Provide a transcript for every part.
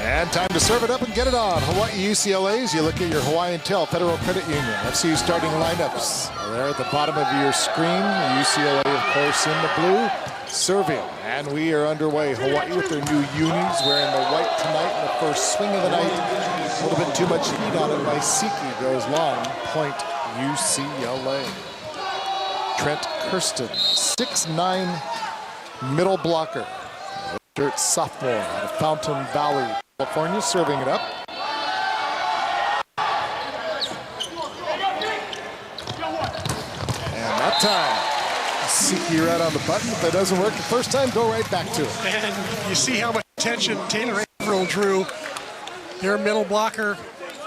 And time to serve it up and get it on. Hawaii UCLA, as you look at your Hawaiian Tel Federal Credit Union FCU starting lineups. There at the bottom of your screen, UCLA, of course, in the blue, serving. And we are underway. Hawaii with their new unis, wearing the white tonight in the first swing of the night. A little bit too much heat on it by Siki. Goes long, point UCLA. Trent Kirsten, 6'9", middle blocker. Dirt sophomore out of Fountain Valley, California, serving it up. And that time, Siki right on the button. If that doesn't work the first time, go right back to it. And you see how much attention Taylor Averill drew. Their middle blocker,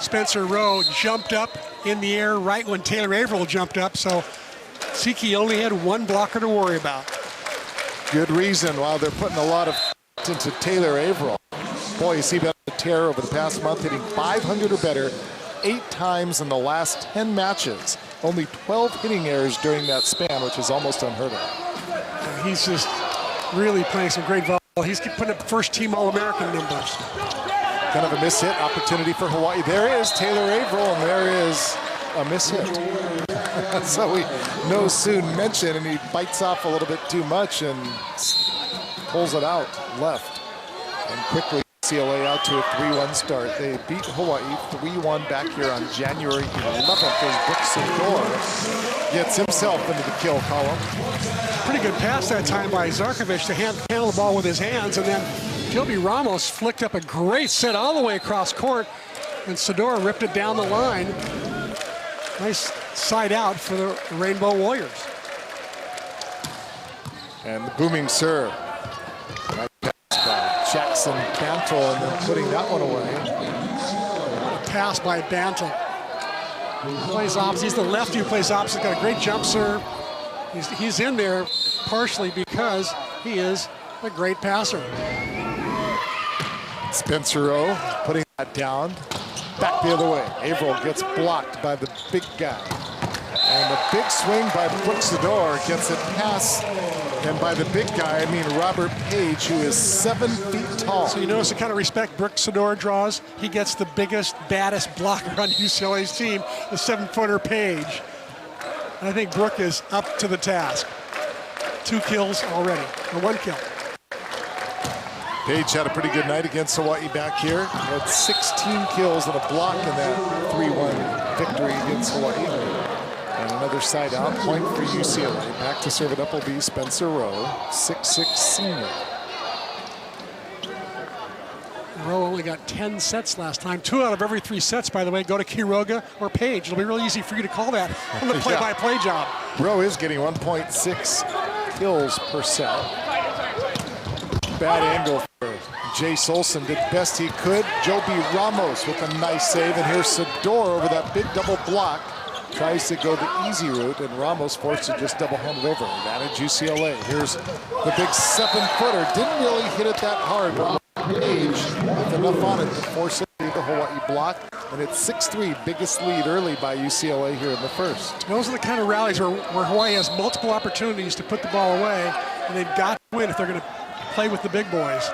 Spencer Rowe, jumped up in the air right when Taylor Averill jumped up. So Siki only had one blocker to worry about. Good reason while they're putting a lot of into Taylor Averill. Boy, you see about the tear over the past month, hitting 500 or better 8 times in the last 10 matches. Only 12 hitting errors during that span, which is almost unheard of. He's just really playing some great volleyball. He's putting up first-team All-American numbers. Kind of a miss-hit opportunity for Hawaii. There is Taylor Averill, and there is a miss-hit. So we no soon mention, and he bites off a little bit too much and pulls it out left. And quickly UCLA out to a 3-1 start. They beat Hawaii 3-1 back here on January 11th as Brooks Sador gets himself into the kill column. Pretty good pass that time by Zarkovich to handle the ball with his hands, and then Gilby Ramos flicked up a great set all the way across court, and Sador ripped it down the line. Nice side out for the Rainbow Warriors. And the booming serve. Right pass by Jackson Bantle, and then putting that one away. What a pass by Bantle. He plays opposite. He's the lefty who plays opposite. Got a great jump serve. He's in there partially because he is a great passer. Spencer Rowe putting that down. Back the other way. Averill gets blocked by the big guy. And the big swing by Brooks Sador gets it past. And by the big guy, I mean Robert Page, who is 7 feet tall. So you notice the kind of respect Brooks Sador draws. He gets the biggest, baddest blocker on UCLA's team, the 7-footer Page. I think Brooke is up to the task. 2 kills already, or 1 kill. Page had a pretty good night against Hawaii back here. He had 16 kills and a block in that 3-1 victory against Hawaii. And another side out, point for UCLA. Back to serve it up will be Spencer Rowe, 6'6" senior. Rowe only got 10 sets last time. 2 out of every 3 sets, by the way, go to Quiroga or Page. It'll be really easy for you to call that on the play-by-play job. Rowe is getting 1.6 kills per set. Bad angle for Jay Solson. Did best he could. Joby Ramos with a nice save. And here's Sador over that big double block. Tries to go the easy route, and Ramos forced to just double-hand it over. Advantage UCLA. Here's the big 7-footer. Didn't really hit it that hard, but Page with enough on it to force it to the Hawaii block. And it's 6-3, biggest lead early by UCLA here in the first. Those are the kind of rallies where Hawaii has multiple opportunities to put the ball away, and they've got to win if they're going to play with the big boys.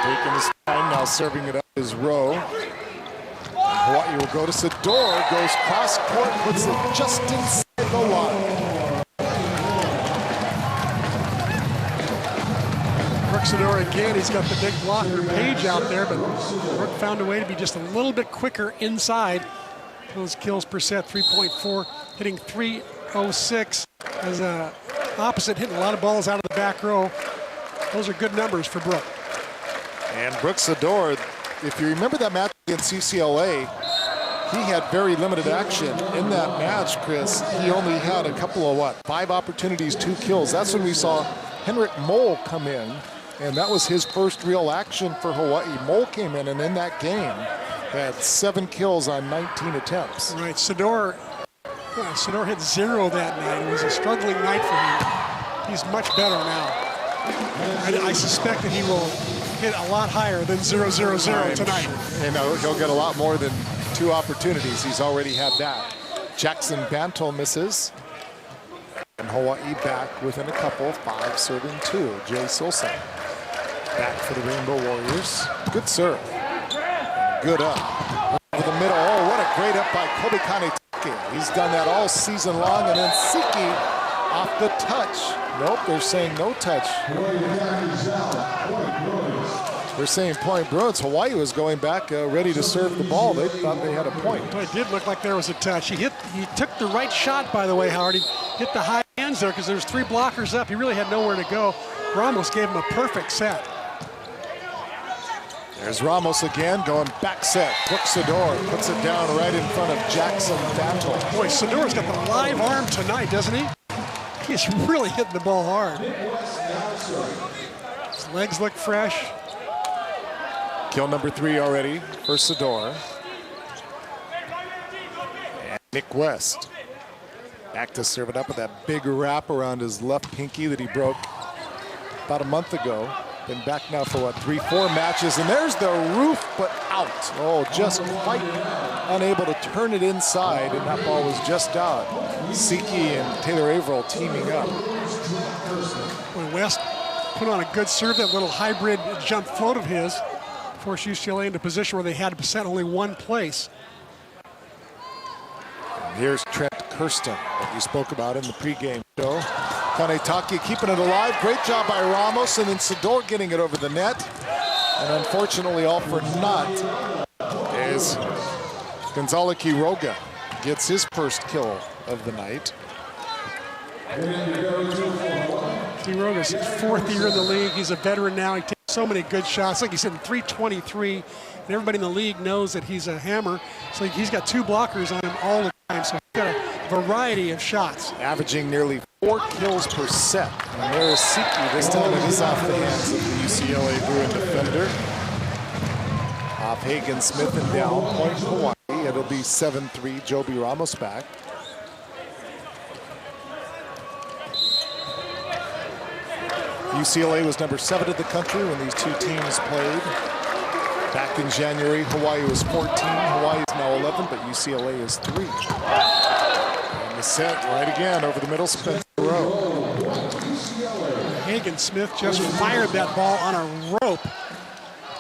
Taking his time now, serving it up is Rowe. And Hawaii will go to Sador, goes cross court, puts it just inside the line. Brooks Sador again, he's got the big blocker Page out there, but Brooke found a way to be just a little bit quicker inside. Those kills per set, 3.4, hitting 306 as a opposite, hitting a lot of balls out of the back row. Those are good numbers for Brooke. And Brooks Sador, if you remember that match against UCLA, he had very limited action in that match, Chris. He only had a couple of, 5 opportunities, 2 kills. That's when we saw Henrik Mole come in, and that was his first real action for Hawaii. Mole came in, and in that game, had 7 kills on 19 attempts. Right, Sador hit 0 that night. It was a struggling night for him. He's much better now. I suspect that he will hit a lot higher than 0-0-0 tonight. You know, he'll get a lot more than 2 opportunities. He's already had that. Jackson Bantle misses. And Hawaii back within a couple, 5 serving 2. Jay Solson back for the Rainbow Warriors. Good serve. Good up. Over the middle. Oh, what a great up by Kobe Kanetake. He's done that all season long. And then Siki off the touch. Nope, they're saying no touch. They're saying point Bruins. Hawaii was going back ready to serve the ball. They thought they had a point. Well, it did look like there was a touch. He took the right shot, by the way, Howard. He hit the high hands there because there's 3 blockers up. He really had nowhere to go. Ramos gave him a perfect set. There's Ramos again, going back set. Brooks Sador puts it down right in front of Jackson Battle. Boy, Sador's got the live arm tonight, doesn't he? He's really hitting the ball hard. His legs look fresh. Kill number 3 already for Sador. And Nick West back to serve it up with that big wrap around his left pinky that he broke about a month ago. Been back now for what, 3-4 matches, and there's the roof, but out. Oh, just quite unable to turn it inside, and that ball was just out. Siki and Taylor Averill teaming up. Boy, West put on a good serve, that little hybrid jump float of his, forced UCLA into a position where they had to set only 1 place. And here's Trent Kirsten that you spoke about in the pregame show. Kanetake keeping it alive. Great job by Ramos, and then Sador getting it over the net. And unfortunately, all for naught is Gonzalo Quiroga gets his first kill of the night. Quiroga's 4th year in the league. He's a veteran now. He takes so many good shots. Like he said, 323, and everybody in the league knows that he's a hammer. So he's got 2 blockers on him all the time. So he's got a variety of shots. Averaging nearly 4 kills per set. And there is Siki. This time it is off the hands of the UCLA Bruin defender. Off Hagen Smith and down. Point Hawaii. It'll be 7-3. Joby Ramos back. UCLA was number 7 in the country when these 2 teams played. Back in January, Hawaii was 14. Hawaii is now 11, but UCLA is 3. And the set right again over the middle, Spencer Rowe. Hagen Smith just fired that ball on a rope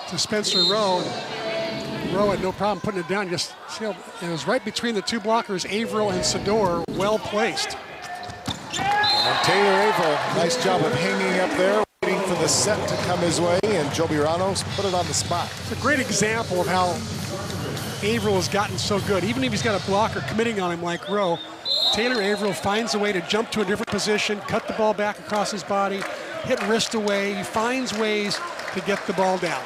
to Spencer Rowe. Rowe had no problem putting it down. Just it was right between the 2 blockers, Averill and Sador, well placed. And Taylor Averill, nice job of hanging up there, waiting for the set to come his way, and Joby Ramos put it on the spot. It's a great example of how Averill has gotten so good. Even if he's got a blocker committing on him like Rowe, Taylor Averill finds a way to jump to a different position, cut the ball back across his body, hit wrist away. He finds ways to get the ball down.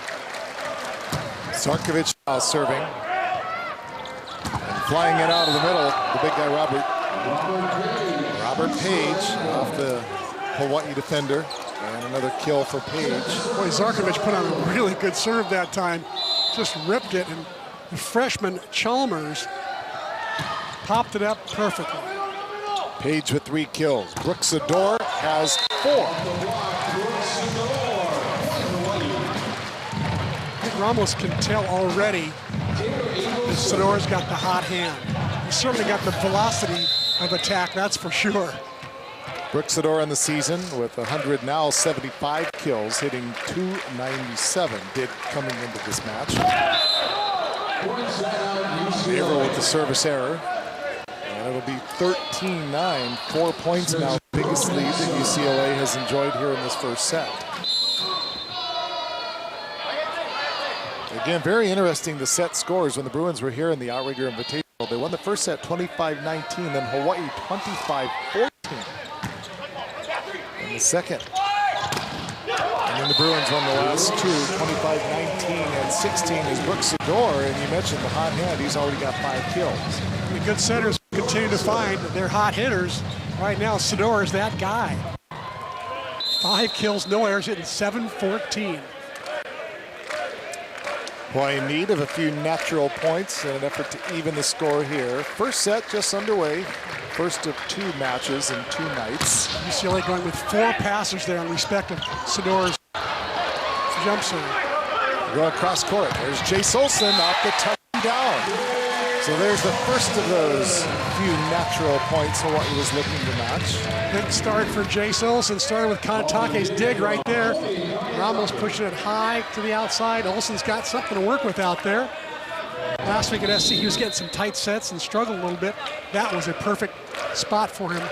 Sarkovic now serving. And flying it out of the middle, the big guy Robert Page off the Hawaii defender. And another kill for Page. Boy, Zarkovic put on a really good serve that time. Just ripped it, and the freshman Chalmers popped it up perfectly. Page with 3 kills. Brooks Sador has 4. I think Ramos can tell already that Sador's got the hot hand. He's certainly got the velocity of attack, that's for sure. Brooks Sador on the season with 175 kills, hitting .297 did coming into this match. Averill with the service error. And it'll be 13-9, 4 points now. Biggest lead that UCLA has enjoyed here in this first set. Again, very interesting the set scores when the Bruins were here in the Outrigger Invitational. They won the first set 25-19, then Hawaii 25-14 in the second. And then the Bruins won the last 2, 25-19 and 16 is Brooks Sador, and you mentioned the hot hand, he's already got 5 kills. The good setters continue to find their hot hitters. Right now, Sador is that guy. 5 kills, no errors, hitting .714. Hawaii in need of a few natural points in an effort to even the score here. First set just underway. First of 2 matches in 2 nights. UCLA going with 4 passers there in respect of Sador's jump serve. Going across court. There's Jay Solson off the touch down. So there's the first of those few natural points Hawaii was looking to match. Good start for Jace Olsen. Started with Kanatake's dig right there. Ramos pushing it high to the outside. Olsen's got something to work with out there. Last week at SC, he was getting some tight sets and struggled a little bit. That was a perfect spot for him,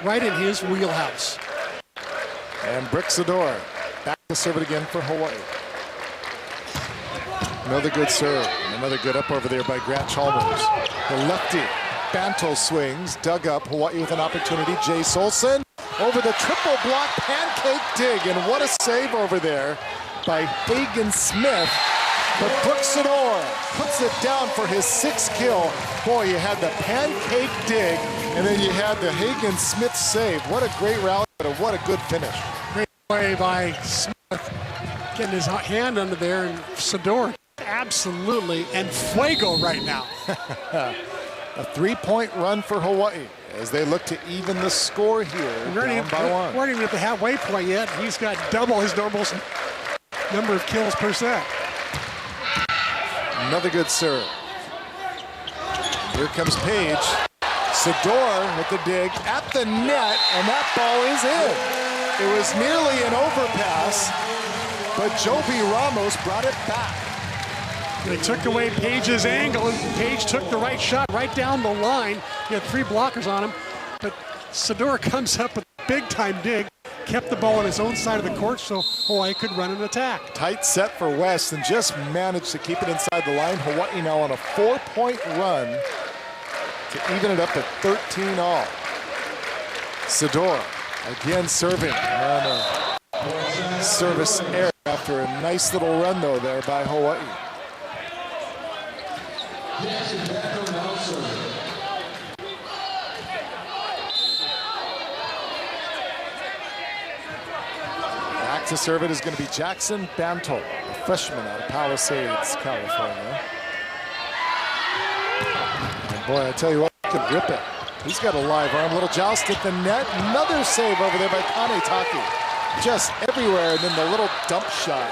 right in his wheelhouse. And Brixador back to serve it again for Hawaii. Another good serve. Another good up over there by Grant Chalmers. The lefty. Bantle swings. Dug up. Hawaii with an opportunity. Jace Olsen over the triple block pancake dig. And what a save over there by Hagen Smith. But Brixador puts it down for his 6th kill. Boy, you had the pancake dig, and then you had the Hagen Smith save. What a great rally, but what a good finish. Great play by Smith, getting his hand under there, and Sador absolutely and fuego right now. A 3-point run for Hawaii as they look to even the score here. Down by 1. We weren't even at the halfway point yet. He's got double his normal number of kills per set. Another good serve. Here comes Page. Sador with the dig at the net, and that ball is in. It was nearly an overpass, but Joby Ramos brought it back. They took away Page's angle, and Page took the right shot right down the line. He had 3 blockers on him, but Sador comes up with a big-time dig, kept the ball on his own side of the court so Hawaii could run an attack. Tight set for West and just managed to keep it inside the line. Hawaii now on a 4-point run to even it up at 13-all. Sador again serving on a service error after a nice little run though there by Hawaii. Back to serve it is going to be Jackson Bantle, a freshman out of Palisades, California. And boy, I tell you what, he could rip it. He's got a live arm, little joust at the net. Another save over there by Kanetake. Just everywhere, and then the little dump shot.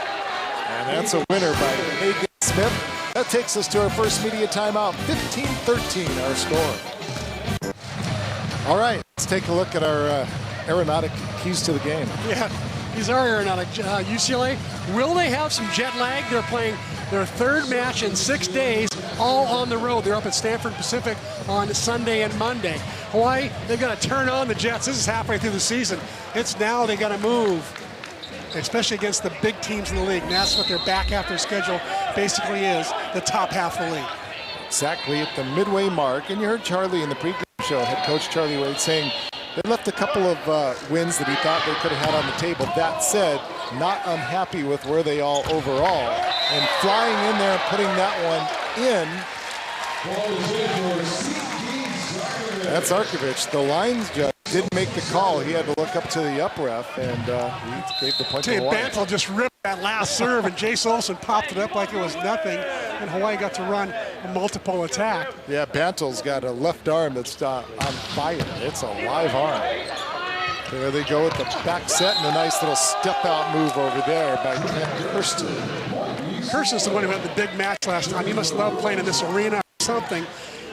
And that's a winner by Hagen Smith. That takes us to our first media timeout, 15-13, our score. All right, let's take a look at our aeronautic keys to the game. Yeah, these are aeronautic. UCLA, will they have some jet lag? They're playing their 3rd match in 6 days, all on the road. They're up at Stanford Pacific on Sunday and Monday. Hawaii, they've got to turn on the Jets. This is halfway through the season. It's now they got to move, especially against the big teams in the league. And that's what their back half of their schedule basically is, the top half of the league. Exactly at the midway mark. And you heard Charlie in the pregame show, head coach Charlie Wade, saying they left a couple of wins that he thought they could have had on the table. That said, not unhappy with where they all overall. And flying in there and putting that one in. That's Arkovich. The lines judge didn't make the call. He had to look up to the up ref, and he gave the point to Hawaii. Bantle just ripped that last serve, and Jace Olsen popped it up like it was nothing, and Hawaii got to run a multiple attack. Yeah, Bantle's got a left arm that's on fire. It's a live arm. There they go with the back set and a nice little step-out move over there by Kent Kirsten. Kirsten's the one who had the big match last time. He must love playing in this arena or something.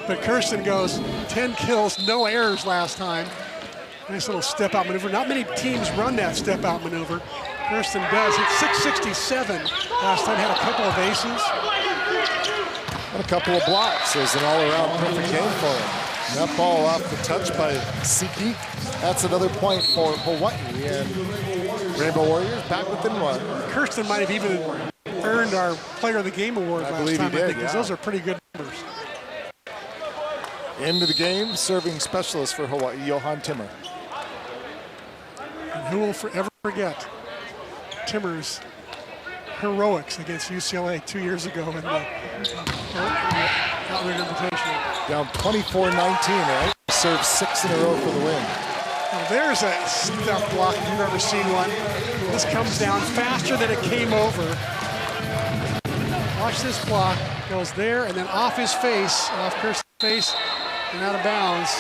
But Kirsten goes 10 kills, no errors last time. Nice little step-out maneuver. Not many teams run that step-out maneuver. Kirsten does. Hit 667 last time. Had a couple of aces. And a couple of blocks. There's an all-around perfect game for him. And that ball off the touch by Siki. That's another point for Hawaii. And Rainbow Warriors back within 1. Kirsten might have even earned our Player of the Game award last time, he did, I think, because those are pretty good numbers. Into the game, serving specialist for Hawaii, Johan Timmer. And who will forever forget Timmer's heroics against UCLA 2 years ago in the Outlander Invitational. Down 24-19, right? Served 6 in a row for the win. Now there's a stuff block if you've ever seen one. This comes down faster than it came over. Watch this block. Goes there and then off his face, off Kirsten's face, and out of bounds.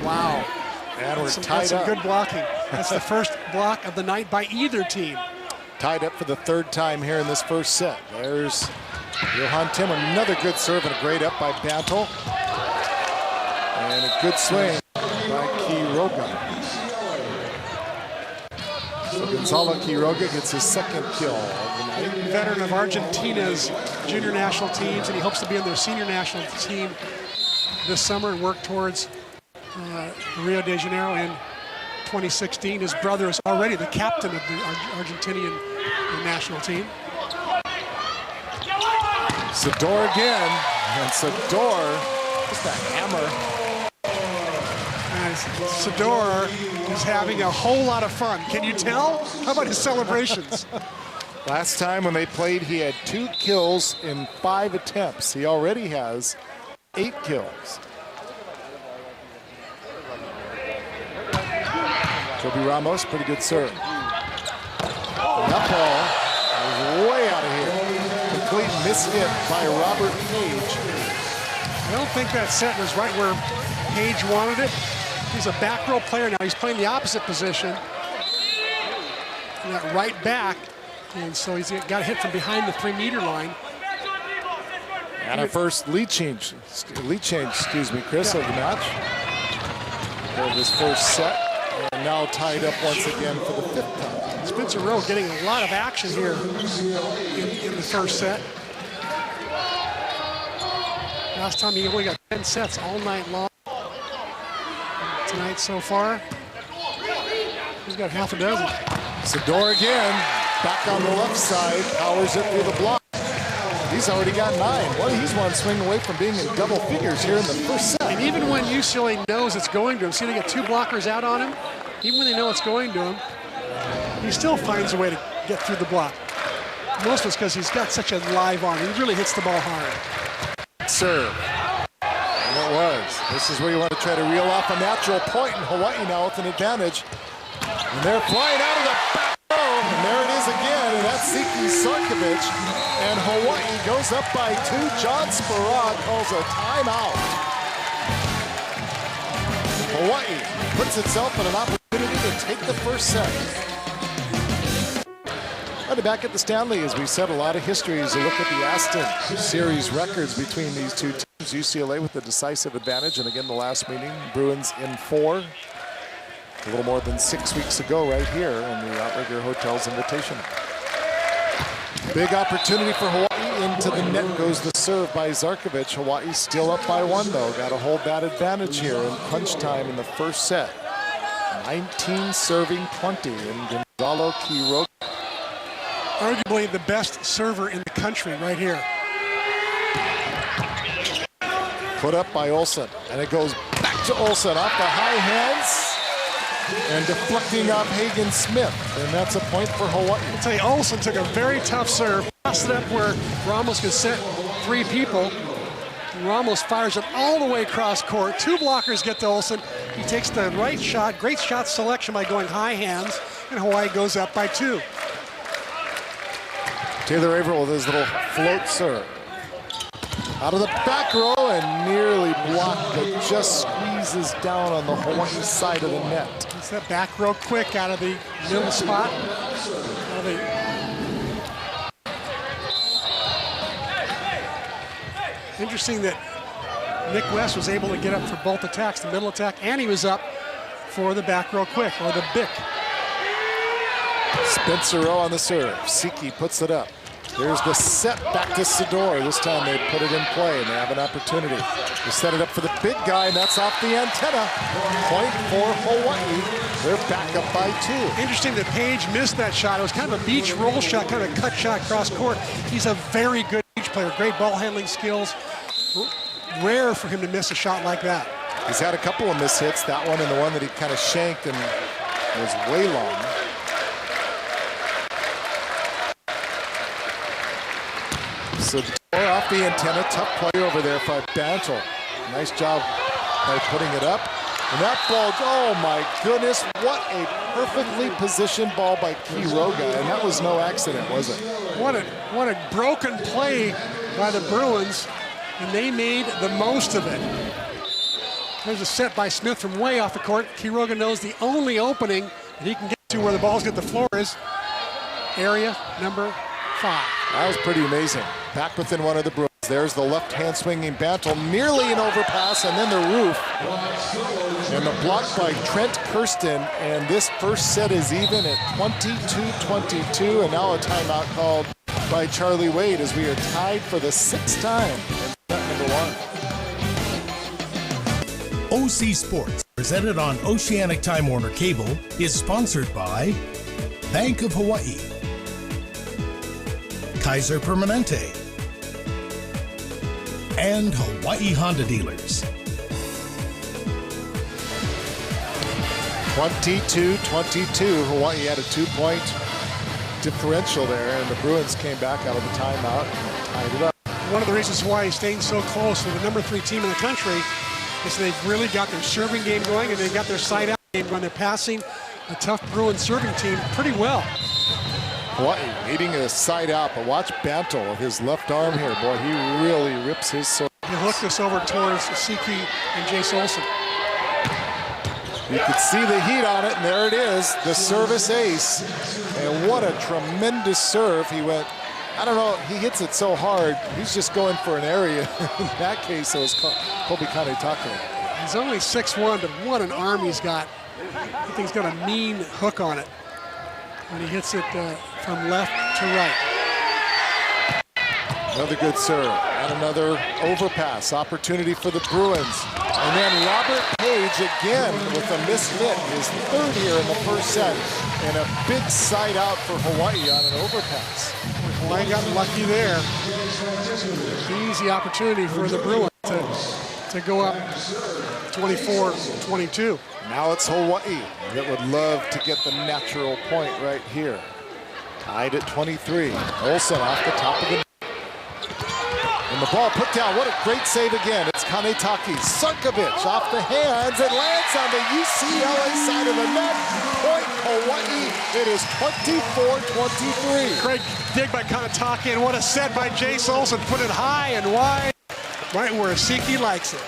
Wow. And we're That's tied some up. good blocking. That's the first block of the night by either team. Tied up for the third time here in this first set. There's Johan Tim, another good serve and a great up by Bantle. And a good swing by Quiroga. So Gonzalo Quiroga gets his second kill of the night. Veteran of Argentina's junior national teams, and he hopes to be on their senior national team this summer and work towards Rio de Janeiro in 2016. His brother is already the captain of the Argentinian national team. Sador again, and Sador, just a hammer. And Sador is having a whole lot of fun. Can you tell? How about his celebrations? Last time when they played, he had 2 kills in 5 attempts. He already has 8 kills. Kobe Ramos, pretty good serve. And that ball is way out of here. Complete mishit by Robert Page. I don't think that set was right where Page wanted it. He's a back row player now. He's playing the opposite position. And that right back. And so he's got a hit from behind the 3-meter line. And our first lead change, excuse me, Chris, of the match. For this first set. And now tied up once again for the 5th time. Spencer Rowe getting a lot of action here in the first set. Last time he only got 10 sets all night long. Tonight so far, he's got half a dozen. Sador again, back on the left side, powers it through the block. He's already got 9. Well, he's one swing away from being in double figures here in the first set. And even when UCLA knows it's going to him, see they get 2 blockers out on him, even when they know it's going to him, he still finds a way to get through the block. Most of it's because he's got such a live arm. He really hits the ball hard. Serve. And it was. This is where you want to try to reel off a natural point in Hawaii now with an advantage. And they're flying out of the back row. And there it is again. And that's Ziki Sarkovic. And Hawaii goes up by 2. John Sparrod calls a timeout. Hawaii puts itself in an opportunity to take the first set. And back at the Stanley, as we said, a lot of history as you look at the Aston series records between these two teams. UCLA with the decisive advantage, and again the last meeting, Bruins in 4. A little more than 6 weeks ago right here in the Outrigger Hotel's invitation. Big opportunity for Hawaii. Into the net goes the serve by Zarkovic. Hawaii still up by 1 though. Got to hold that advantage here in crunch time in the first set. 19 serving 20 in Gonzalo Quiroga. Arguably the best server in the country right here. Put up by Olsen, and it goes back to Olsen off the high hands and deflecting off Hagen Smith, and that's a point for Hawaii. I'll tell you, Olsen took a very tough serve, passed it up where Ramos could set 3 people. And Ramos fires it all the way across court. 2 blockers get to Olsen. He takes the right shot, great shot selection by going high hands, and Hawaii goes up by 2. Taylor Averill with his little float serve. Out of the back row and nearly blocked, but just squeezes down on the Hawaii side of the net. It's that back row quick out of the middle spot. Interesting that Nick West was able to get up for both attacks, the middle attack, and he was up for the back row quick, or the BIC. Spencer Rowe on the serve. Siki puts it up. Here's the set back to Sador. This time they put it in play and they have an opportunity. They set it up for the big guy, and that's off the antenna. Point for Hawaii. They're back up by 2. Interesting that Page missed that shot. It was kind of a beach roll shot, kind of a cut shot cross court. He's a very good beach player, great ball handling skills. Rare for him to miss a shot like that. He's had a couple of miss hits, that one and the one that he kind of shanked and was way long. Sador off the antenna, tough play over there by Bantle. Nice job by putting it up. And that ball, oh my goodness, what a perfectly positioned ball by Quiroga. And that was no accident, was it? What a broken play by the Bruins, and they made the most of it. There's a set by Smith from way off the court. Quiroga knows the only opening that he can get to where the ball's at the floor is area number 5. That was pretty amazing. Back within one of the Bruins. There's the left-hand swinging Bantle, nearly an overpass, and then the roof. And the block by Trent Kirsten, and this first set is even at 22-22, and now a timeout called by Charlie Wade as we are tied for the 6th time in set number 1. OC Sports, presented on Oceanic Time Warner Cable, is sponsored by Bank of Hawaii, Kaiser Permanente, and Hawaii Honda Dealers. 22-22. Hawaii had a 2-point differential there, and the Bruins came back out of the timeout and tied it up. One of the reasons Hawaii is staying so close to the number 3 team in the country is they've really got their serving game going, and they've got their side-out game going. They're passing a tough Bruins serving team pretty well. Hawaii needing a side out, but watch Bantle with his left arm here. Boy, he really rips his sword. He hooked us over towards Siki and Jace Olsen. You could see the heat on it, and there it is, the service ace. And what a tremendous serve. He went, I don't know, he hits it so hard, he's just going for an area. In that case, it was Kobe Kanetake. He's only 6'1", but what an arm he's got. I think he's got a mean hook on it when he hits it from left to right. Another good serve and another overpass opportunity for the Bruins. And then Robert Page again with a missed hit, his 3rd here in the first set, and a big side out for Hawaii on an overpass. Hawaii got lucky there. Easy opportunity for the Bruins to go up 24-22. Now it's Hawaii that would love to get the natural point right here. Tied at 23. Olsen off the top of the net. And the ball put down. What a great save again. It's Kanetake. Sarkovic off the hands. It lands on the UCLA side of the net. Point Hawaii. It is 24-23. Great dig by Kanetake, and what a set by Jace Olsen. Put it high and wide, right where Siki likes it.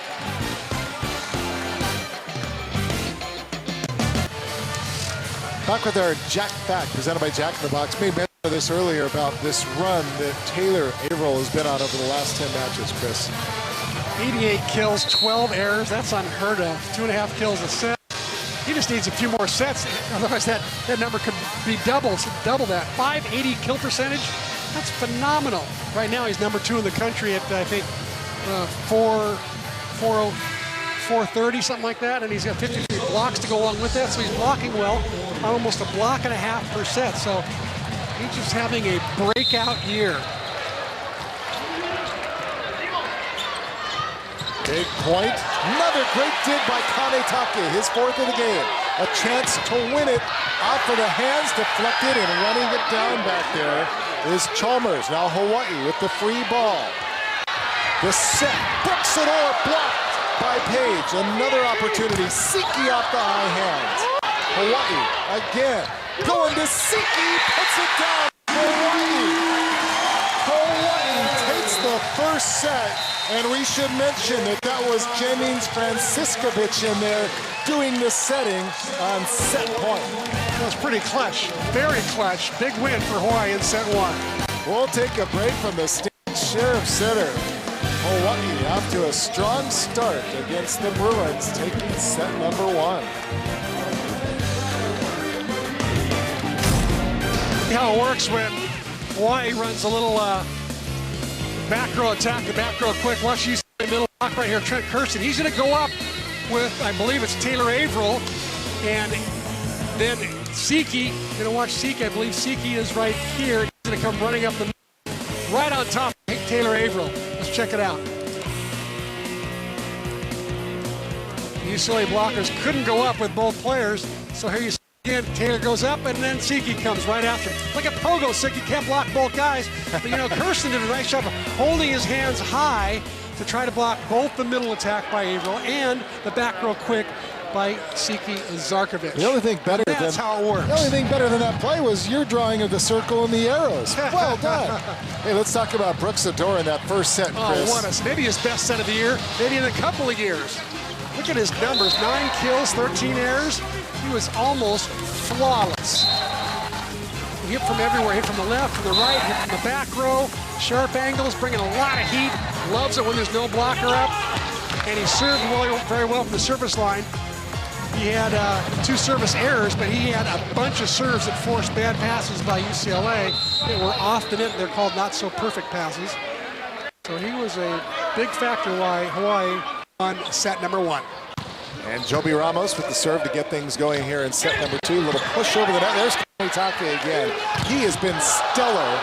Back with our Jack Fact, presented by Jack in the Box. Made mention of this earlier about this run that Taylor Averill has been on over the last 10 matches, Chris. 88 kills, 12 errors. That's unheard of. 2.5 kills a set. He just needs a few more sets. Otherwise, that number could be double that. 580 kill percentage. That's phenomenal. Right now, he's number 2 in the country at, I think, 430, something like that, and he's got 53 blocks to go along with that, so he's blocking well, almost a block and a half per set, so he's just having a breakout year. Big point. Another great dig by Kanetake, his 4th of the game. A chance to win it off of the hands, deflected, and running it down back there is Chalmers. Now Hawaii with the free ball. The set, Brooks and Orr blocked by Page. Another opportunity. Siki off the high hands. Hawaii again. Going to Siki. Puts it down. Hawaii takes the first set. And we should mention that was Jennings Franciscovich in there doing the setting on set point. That was pretty clutch. Very clutch. Big win for Hawaii in set 1. We'll take a break from the State Sheriff Center. Hawaii off to a strong start against the Bruins, taking set number 1. See how it works when Hawaii runs a little back row attack, the back row quick. Watch you see the middle block right here, Trent Kirsten. He's going to go up with, I believe it's Taylor Averill, and then Siki. Going to watch Siki. I believe Siki is right here. He's going to come running up the middle, right on top of Taylor Averill. Let's check it out. The UCLA blockers couldn't go up with both players, so here you see again, Taylor goes up, and then Siki comes right after him. Like a pogo stick, you can't block both guys. But, you know, Kirsten did a nice job of holding his hands high to try to block both the middle attack by Averill and the back row quick by Siki and Zarkovic. The only thing better That's how it works. The only thing better than that play was your drawing of the circle and the arrows. Well done. Hey, let's talk about Brooks Adore in that first set, Chris. Oh, what maybe his best set of the year, maybe in a couple of years. Look at his numbers, 9 kills, 13 errors. He was almost flawless. Hit from everywhere, hit from the left, from the right, hit from the back row. Sharp angles, bringing a lot of heat. Loves it when there's no blocker up. And he served very well from the service line. He had 2 service errors, but he had a bunch of serves that forced bad passes by UCLA. They were off the net. They're called not so perfect passes. So he was a big factor why Hawaii won set number 1. And Joby Ramos with the serve to get things going here in set number 2. Little push over the net. There's Kamitake again. He has been stellar,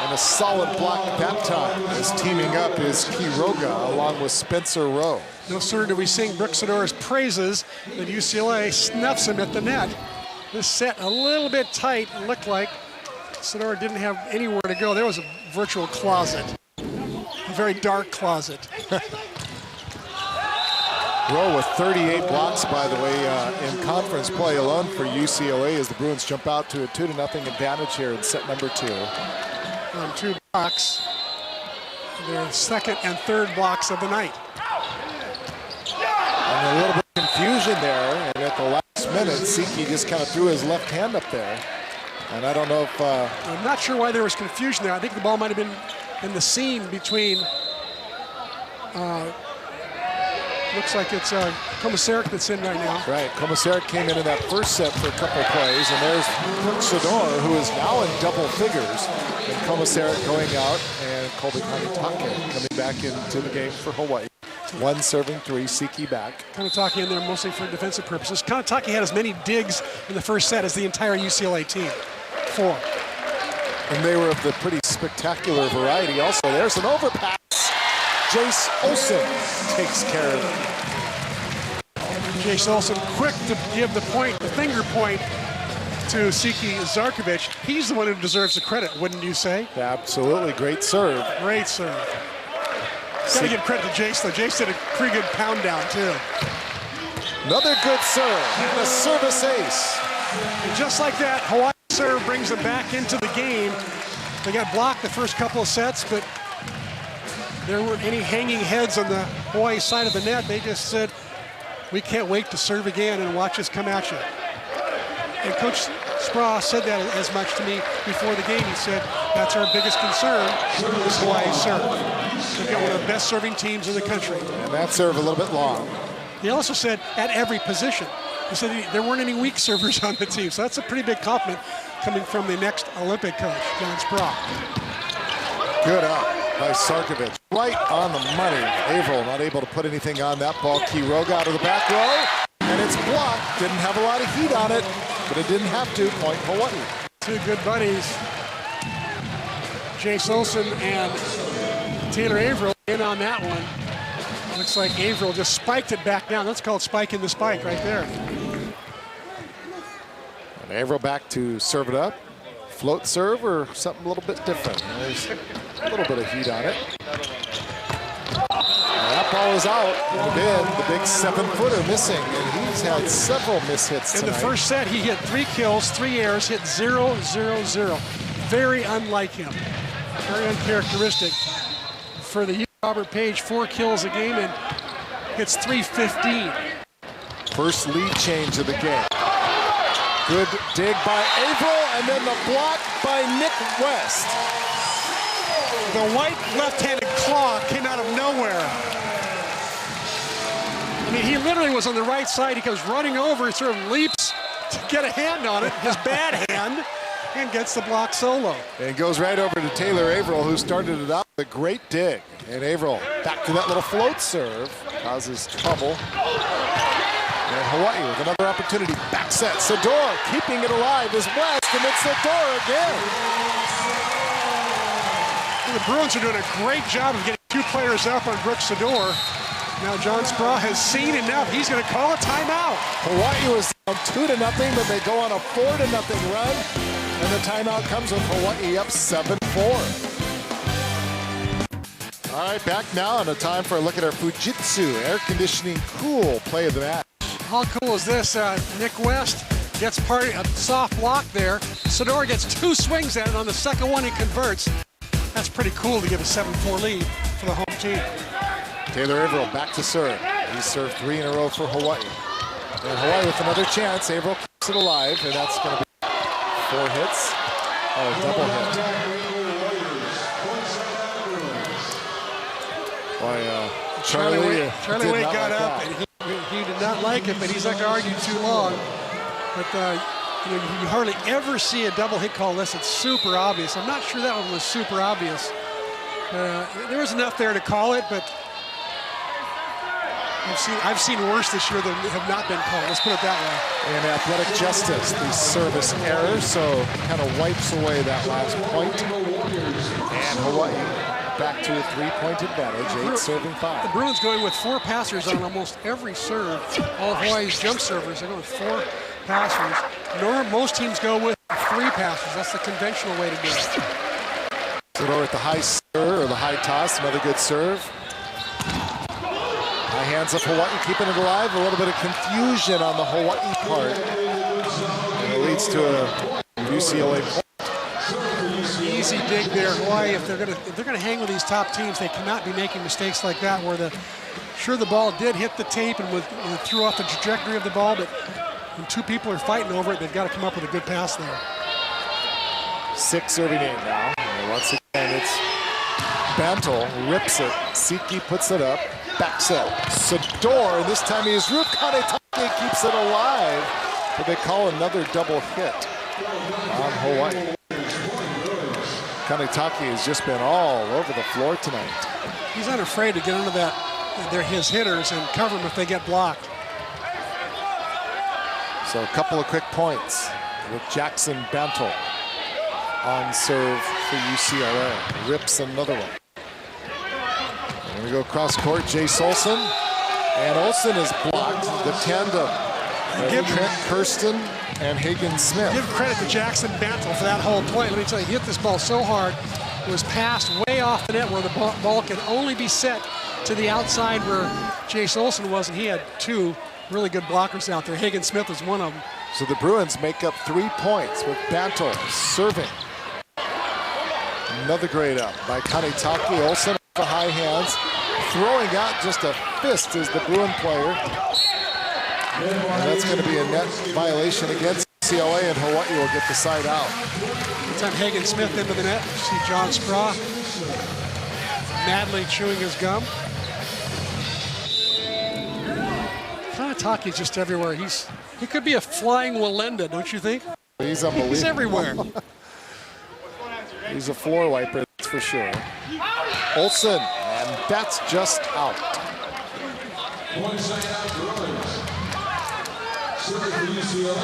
and a solid block at that time. As teaming up is Quiroga along with Spencer Rowe. No sooner do we sing Brooks Sidora's praises than UCLA snuffs him at the net. This set a little bit tight. It looked like Sidora didn't have anywhere to go. There was a virtual closet, a very dark closet. Rowe with 38 blocks, by the way, in conference play alone for UCLA as the Bruins jump out to a 2-0 advantage here in set number 2. On 2 blocks, their second and third blocks of the night. And a little bit of confusion there, and at the last minute, Siki just kind of threw his left hand up there. And I don't know if... I'm not sure why there was confusion there. I think the ball might have been in the seam between... looks like it's Komisarek that's in right now. Right, Komisarek came in that first set for a couple of plays, and there's Brooks Sidora, who is now in double figures. And Komisarek going out, and Colby Kamitake coming back into the game for Hawaii. 1 serving 3, Siki back. Kamitake in there mostly for defensive purposes. Kamitake had as many digs in the first set as the entire UCLA team. 4. And they were of the pretty spectacular variety also. There's an overpass. Jace Olsen takes care of it. Jace Olsen quick to give the point, the finger point to Siki Zarkovic. He's the one who deserves the credit, wouldn't you say? Absolutely, great serve. Great serve. Got to give credit to Jace, though. Jace did a pretty good pound down, too. Another good serve, and a service ace. And just like that, Hawaii serve brings them back into the game. They got blocked the first couple of sets, but there weren't any hanging heads on the Hawaii side of the net. They just said, we can't wait to serve again and watch us come at you. And Coach Spraw said that as much to me before the game. He said, that's our biggest concern, is Hawaii serve. They've got one of the best serving teams in the country. And that serve a little bit long. He also said, at every position. He said there weren't any weak servers on the team. So that's a pretty big compliment coming from the next Olympic coach, John Spraw. Good up by Sarkovic. Right on the money. Averill not able to put anything on that ball. Quiroga out of the back row. And it's blocked. Didn't have a lot of heat on it, but it didn't have to. Point Hawaii. 2 good buddies. Jace Olsen and Taylor Averill in on that one. Looks like Averill just spiked it back down. That's called spiking the spike right there. And Averill back to serve it up. Float serve or something a little bit different. There's a little bit of heat on it. And that ball is out. And then the big 7-footer missing. And he's had several mishits tonight. In the first set, he hit 3 kills, 3 errors, hit 0-0-0. Very unlike him. Very uncharacteristic. For the Robert Page, 4 kills a game and hits 315. First lead change of the game. Good dig by Averill, and then the block by Nick West. The white left-handed claw came out of nowhere. I mean, he literally was on the right side. He comes running over, he sort of leaps to get a hand on it, his bad hand, and gets the block solo. And goes right over to Taylor Averill, who started it out with a great dig. And Averill back to that little float serve, causes trouble. And Hawaii with another opportunity. Back set. Sidora keeping it alive is West, and it's Sidora again. The Bruins are doing a great job of getting 2 players up on Brooks Sidora. Now John Spraw has seen enough. He's going to call a timeout. Hawaii was down 2-0, but they go on a 4-0 run. And the timeout comes with Hawaii up 7-4. All right, back now, and a time for a look at our Fujitsu air conditioning cool play of the match. How cool is this? Nick West gets a soft block there. Sidora gets 2 swings at it. On the second one, he converts. That's pretty cool to give a 7-4 lead for the home team. Taylor Averill back to serve. He served 3 in a row for Hawaii. And Hawaii with another chance. Averill keeps it alive, and that's going to be 4 hits. Oh, double hit. Boy, Charlie Wade got up, and he did not like it, but he's not going to argue too long. But you know, you hardly ever see a double hit call unless it's super obvious. I'm not sure that one was super obvious. There was enough there to call it, but I've seen worse this year than have not been called. Let's put it that way. In athletic justice, the service error, so kind of wipes away that last point. And Hawaii back to a 3-point advantage, 8 serving 5. The Bruins going with 4 passers on almost every serve. All of Hawaii's jump servers, they're going with 4 passers. Most teams go with 3 passers. That's the conventional way to do it. So over at the high serve or the high toss, another good serve. High hands of Hawaii keeping it alive. A little bit of confusion on the Hawaii part. And it leads to a UCLA point. Easy dig there, Hawaii. If they're gonna hang with these top teams, they cannot be making mistakes like that, where the ball did hit the tape and threw off the trajectory of the ball, but when 2 people are fighting over it, they've got to come up with a good pass there. 6 serving 8 now. And once again, it's Bantle rips it. Siki puts it up. Backs it. Sador, this time he is Ruth Kanetake keeps it alive. But they call another double hit on Hawaii. Kanetake has just been all over the floor tonight. He's unafraid to get into that. They're his hitters and cover them if they get blocked. So a couple of quick points with Jackson Bantle on serve for UCLA. Rips another one. And we go cross court, Jace Olsen. And Olsen is blocked. The tandem. Trent Kirsten and Hagen Smith. Give credit to Jackson Bantle for that whole play. Let me tell you, he hit this ball so hard. It was passed way off the net where the ball could only be set to the outside where Jace Olsen was, and he had 2 really good blockers out there. Hagen Smith was one of them. So the Bruins make up 3 points with Bantle serving. Another grade up by Kanetake. Olsen off the high hands. Throwing out just a fist as the Bruin player. And that's going to be a net violation against UCLA, and Hawaii will get the side out. This time Hagen Smith into the net. You see John Spraw madly chewing his gum. Kanetake's just everywhere. He could be a flying Walenda, don't you think? He's unbelievable. He's everywhere. He's a floor wiper, that's for sure. Olsen, and that's just out.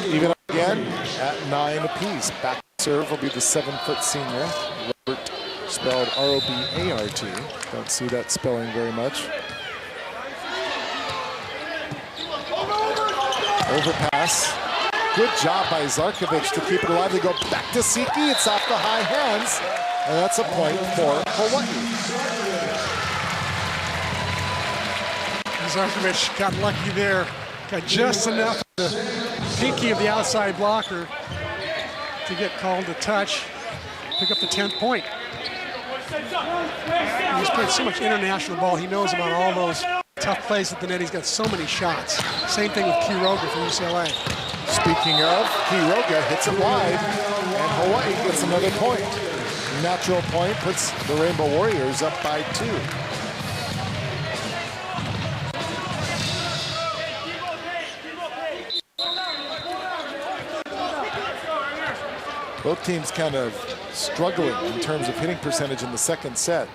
Even again at 9 apiece. Back serve will be the 7-foot senior. Robert, spelled R-O-B-A-R-T. Don't see that spelling very much. Overpass. Good job by Zarkovich to keep it alive. They go back to Siki. It's off the high hands. And that's a point for Hawaii. Zarkovich got lucky there. Got just enough of the pinky of the outside blocker to get called a touch. Pick up the 10th point. He's played so much international ball. He knows about all those tough plays at the net. He's got so many shots. Same thing with Quiroga for UCLA. Speaking of, Quiroga hits it wide, and Hawaii gets another point. Natural point puts the Rainbow Warriors up by 2. Both teams kind of struggling in terms of hitting percentage in the second set.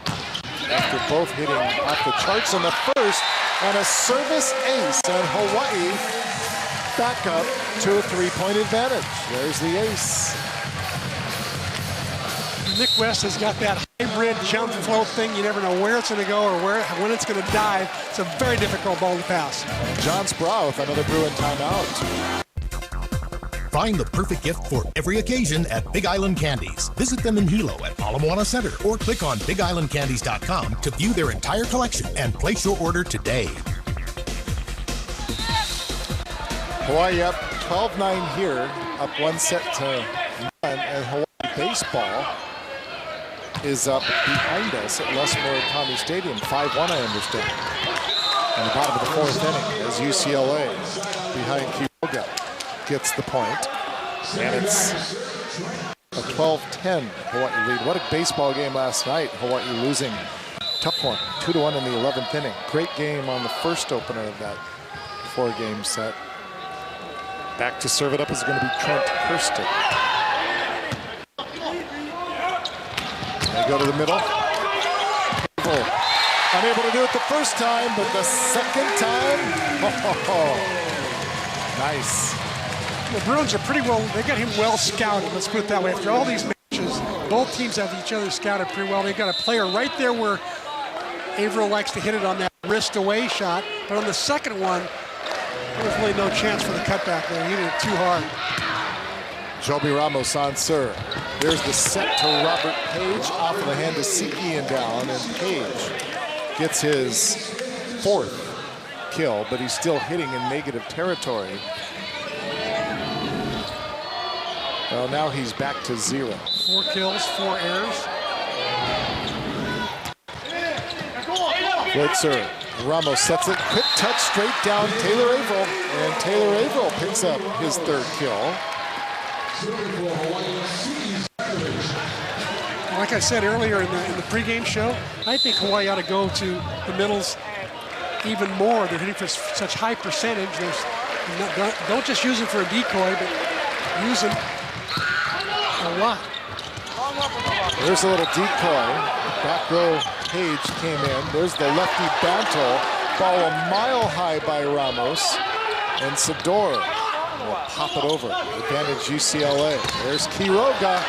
After both hitting off the charts in the first, and a service ace, and Hawaii back up to a 3-point advantage. There's the ace. Nick West has got that hybrid jump float thing. You never know where it's going to go or when it's going to dive. It's a very difficult ball to pass. John Sproul with another Bruin timeout. Find the perfect gift for every occasion at Big Island Candies. Visit them in Hilo at Ala Moana Center or click on BigIslandCandies.com to view their entire collection and place your order today. Hawaii up 12-9 here, up 1 set to 9, and Hawaii baseball is up behind us at Lesmore County Stadium, 5-1 I understand. In the bottom of the 4th inning as UCLA behind Quiroga gets the point. And it's A 12-10 Hawaii lead. What a baseball game last night. Hawaii losing tough one, 2-1 in the 11th inning. Great game on the first opener of that 4-game set. Back to serve it up is going to be Trent Hurston. They go to the middle. Unable to do it the first time, but the second time, nice. The Bruins are pretty well, they got him well scouted, let's put it that way. After all these matches, both teams have each other scouted pretty well. They've got a player right there where Averill likes to hit it on that wrist away shot, but on the second one, there was really no chance for the cutback there. He hit it too hard. Joby Ramos on serve. There's the set to Robert Page off of the hand to Siki and down, and Page gets his 4th kill, but he's still hitting in negative territory. Well, now he's back to 0. 4 kills, 4 errors. Blitzer. Ramos sets it, quick touch straight down Taylor Averill, and Taylor Averill picks up his 3rd kill. Like I said earlier in the pregame show, I think Hawaii ought to go to the middles even more. They're hitting for such high percentage. Don't just use them for a decoy, but use them a lot. There's a little decoy. Back row Page came in. There's the lefty Bantle. Ball a mile high by Ramos. And Sador will pop it over. Advantage UCLA. There's Quiroga.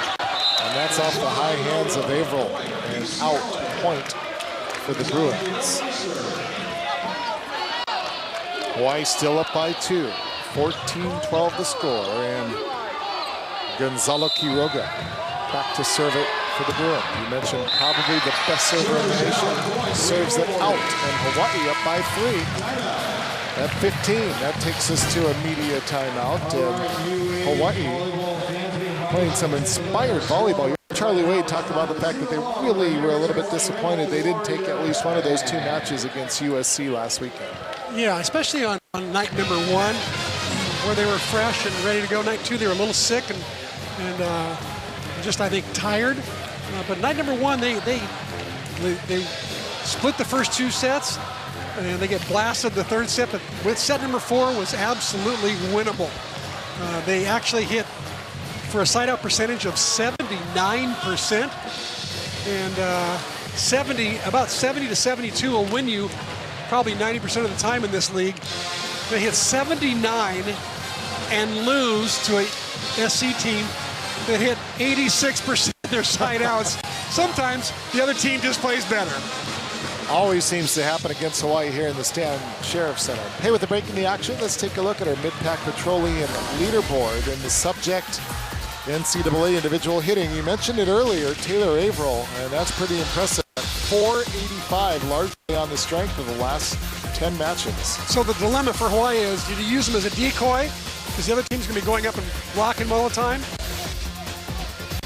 And that's off the high hands of Averill. And out point for the Bruins. Hawaii still up by 2. 14-12 the score. And Gonzalo Quiroga back to serve it for the Bruins. You mentioned probably the best server in the nation. Serves it out, and Hawaii up by 3. At 15, that takes us to a media timeout. And Hawaii playing some inspired volleyball. Charlie Wade talked about the fact that they really were a little bit disappointed they didn't take at least one of those 2 matches against USC last weekend. Yeah, especially on night number 1, where they were fresh and ready to go. Night 2, they were a little sick and just, I think, tired. But night number 1, they split the first 2 sets, and they get blasted the 3rd set. But with set number 4 was absolutely winnable. They actually hit for a side-out percentage of 79%, and about 70 to 72 will win you probably 90% of the time in this league. They hit 79 and lose to a SC team that hit 86% of their side outs. Sometimes the other team just plays better. Always seems to happen against Hawaii here in the Stan Sheriff Center. Hey, with the break in the action, let's take a look at our Mid-Pac Petroleum leaderboard. And the subject, NCAA individual hitting. You mentioned it earlier, Taylor Averill, and that's pretty impressive. 485, largely on the strength of the last 10 matches. So the dilemma for Hawaii is, do you use him as a decoy, because the other team's going to be going up and blocking him all the time?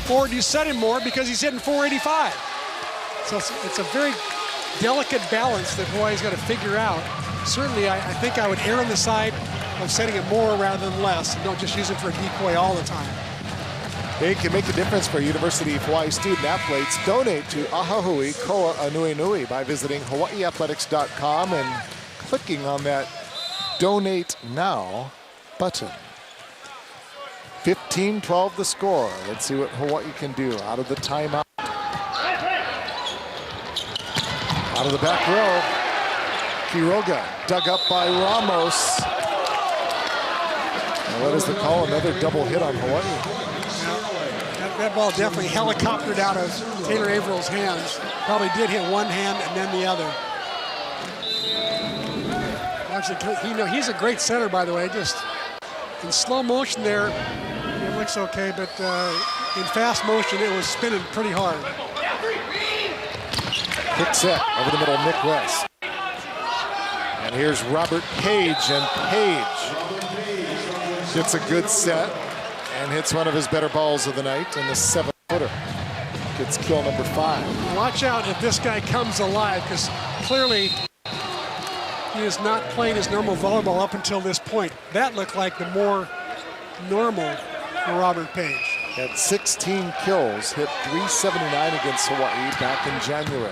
Or do you set him more because he's hitting 485? So it's a very delicate balance that Hawaii's got to figure out. Certainly, I think I would err on the side of setting him more rather than less, and don't just use him for a decoy all the time. It can make a difference for University of Hawaii student athletes. Donate to Ahahui Koa Anuenue by visiting hawaiiathletics.com and clicking on that Donate Now button. 15-12 the score. Let's see what Hawaii can do out of the timeout. Out of the back row. Quiroga dug up by Ramos. And what is the call? Another double hit on Hawaii. That ball definitely helicoptered out of Taylor Averill's hands. Probably did hit one hand and then the other. Actually, he's a great setter, by the way. Just in slow motion there, it looks okay, but in fast motion, it was spinning pretty hard. Quick set over the middle, Nick West. And here's Robert Page, and Page gets a good set and hits one of his better balls of the night in the 7-footer. Gets kill number 5. Watch out if this guy comes alive, because clearly he is not playing his normal volleyball up until this point. That looked like the more normal for Robert Page. Had 16 kills, hit .379 against Hawaii back in January.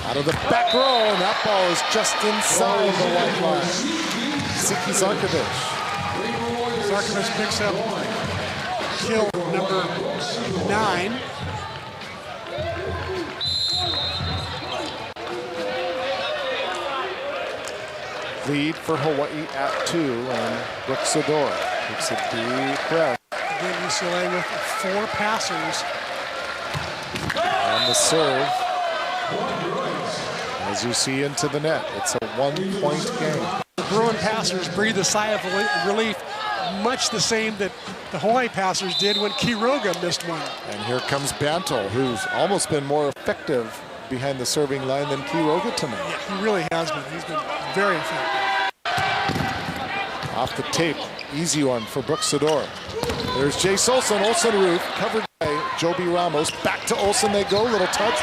Out of the back row, and that ball is just inside the white line. Siki Zarkovich. Zarkovich picks up kill number 9. Lead for Hawaii at 2, and Brooks Sador takes a deep breath. Again, UCLA with 4 passers. On the serve. As you see into the net, it's a 1-point game. The Bruin passers breathe a sigh of relief, much the same that the Hawaii passers did when Quiroga missed one. And here comes Bantle, who's almost been more effective behind the serving line than Quiroga tonight. Yeah, he really has been. He's been very effective. Off the tape, easy one for Brooks Sador. There's Jace Olsen, Olsen roof, covered by Joby Ramos. Back to Olsen they go, little touch,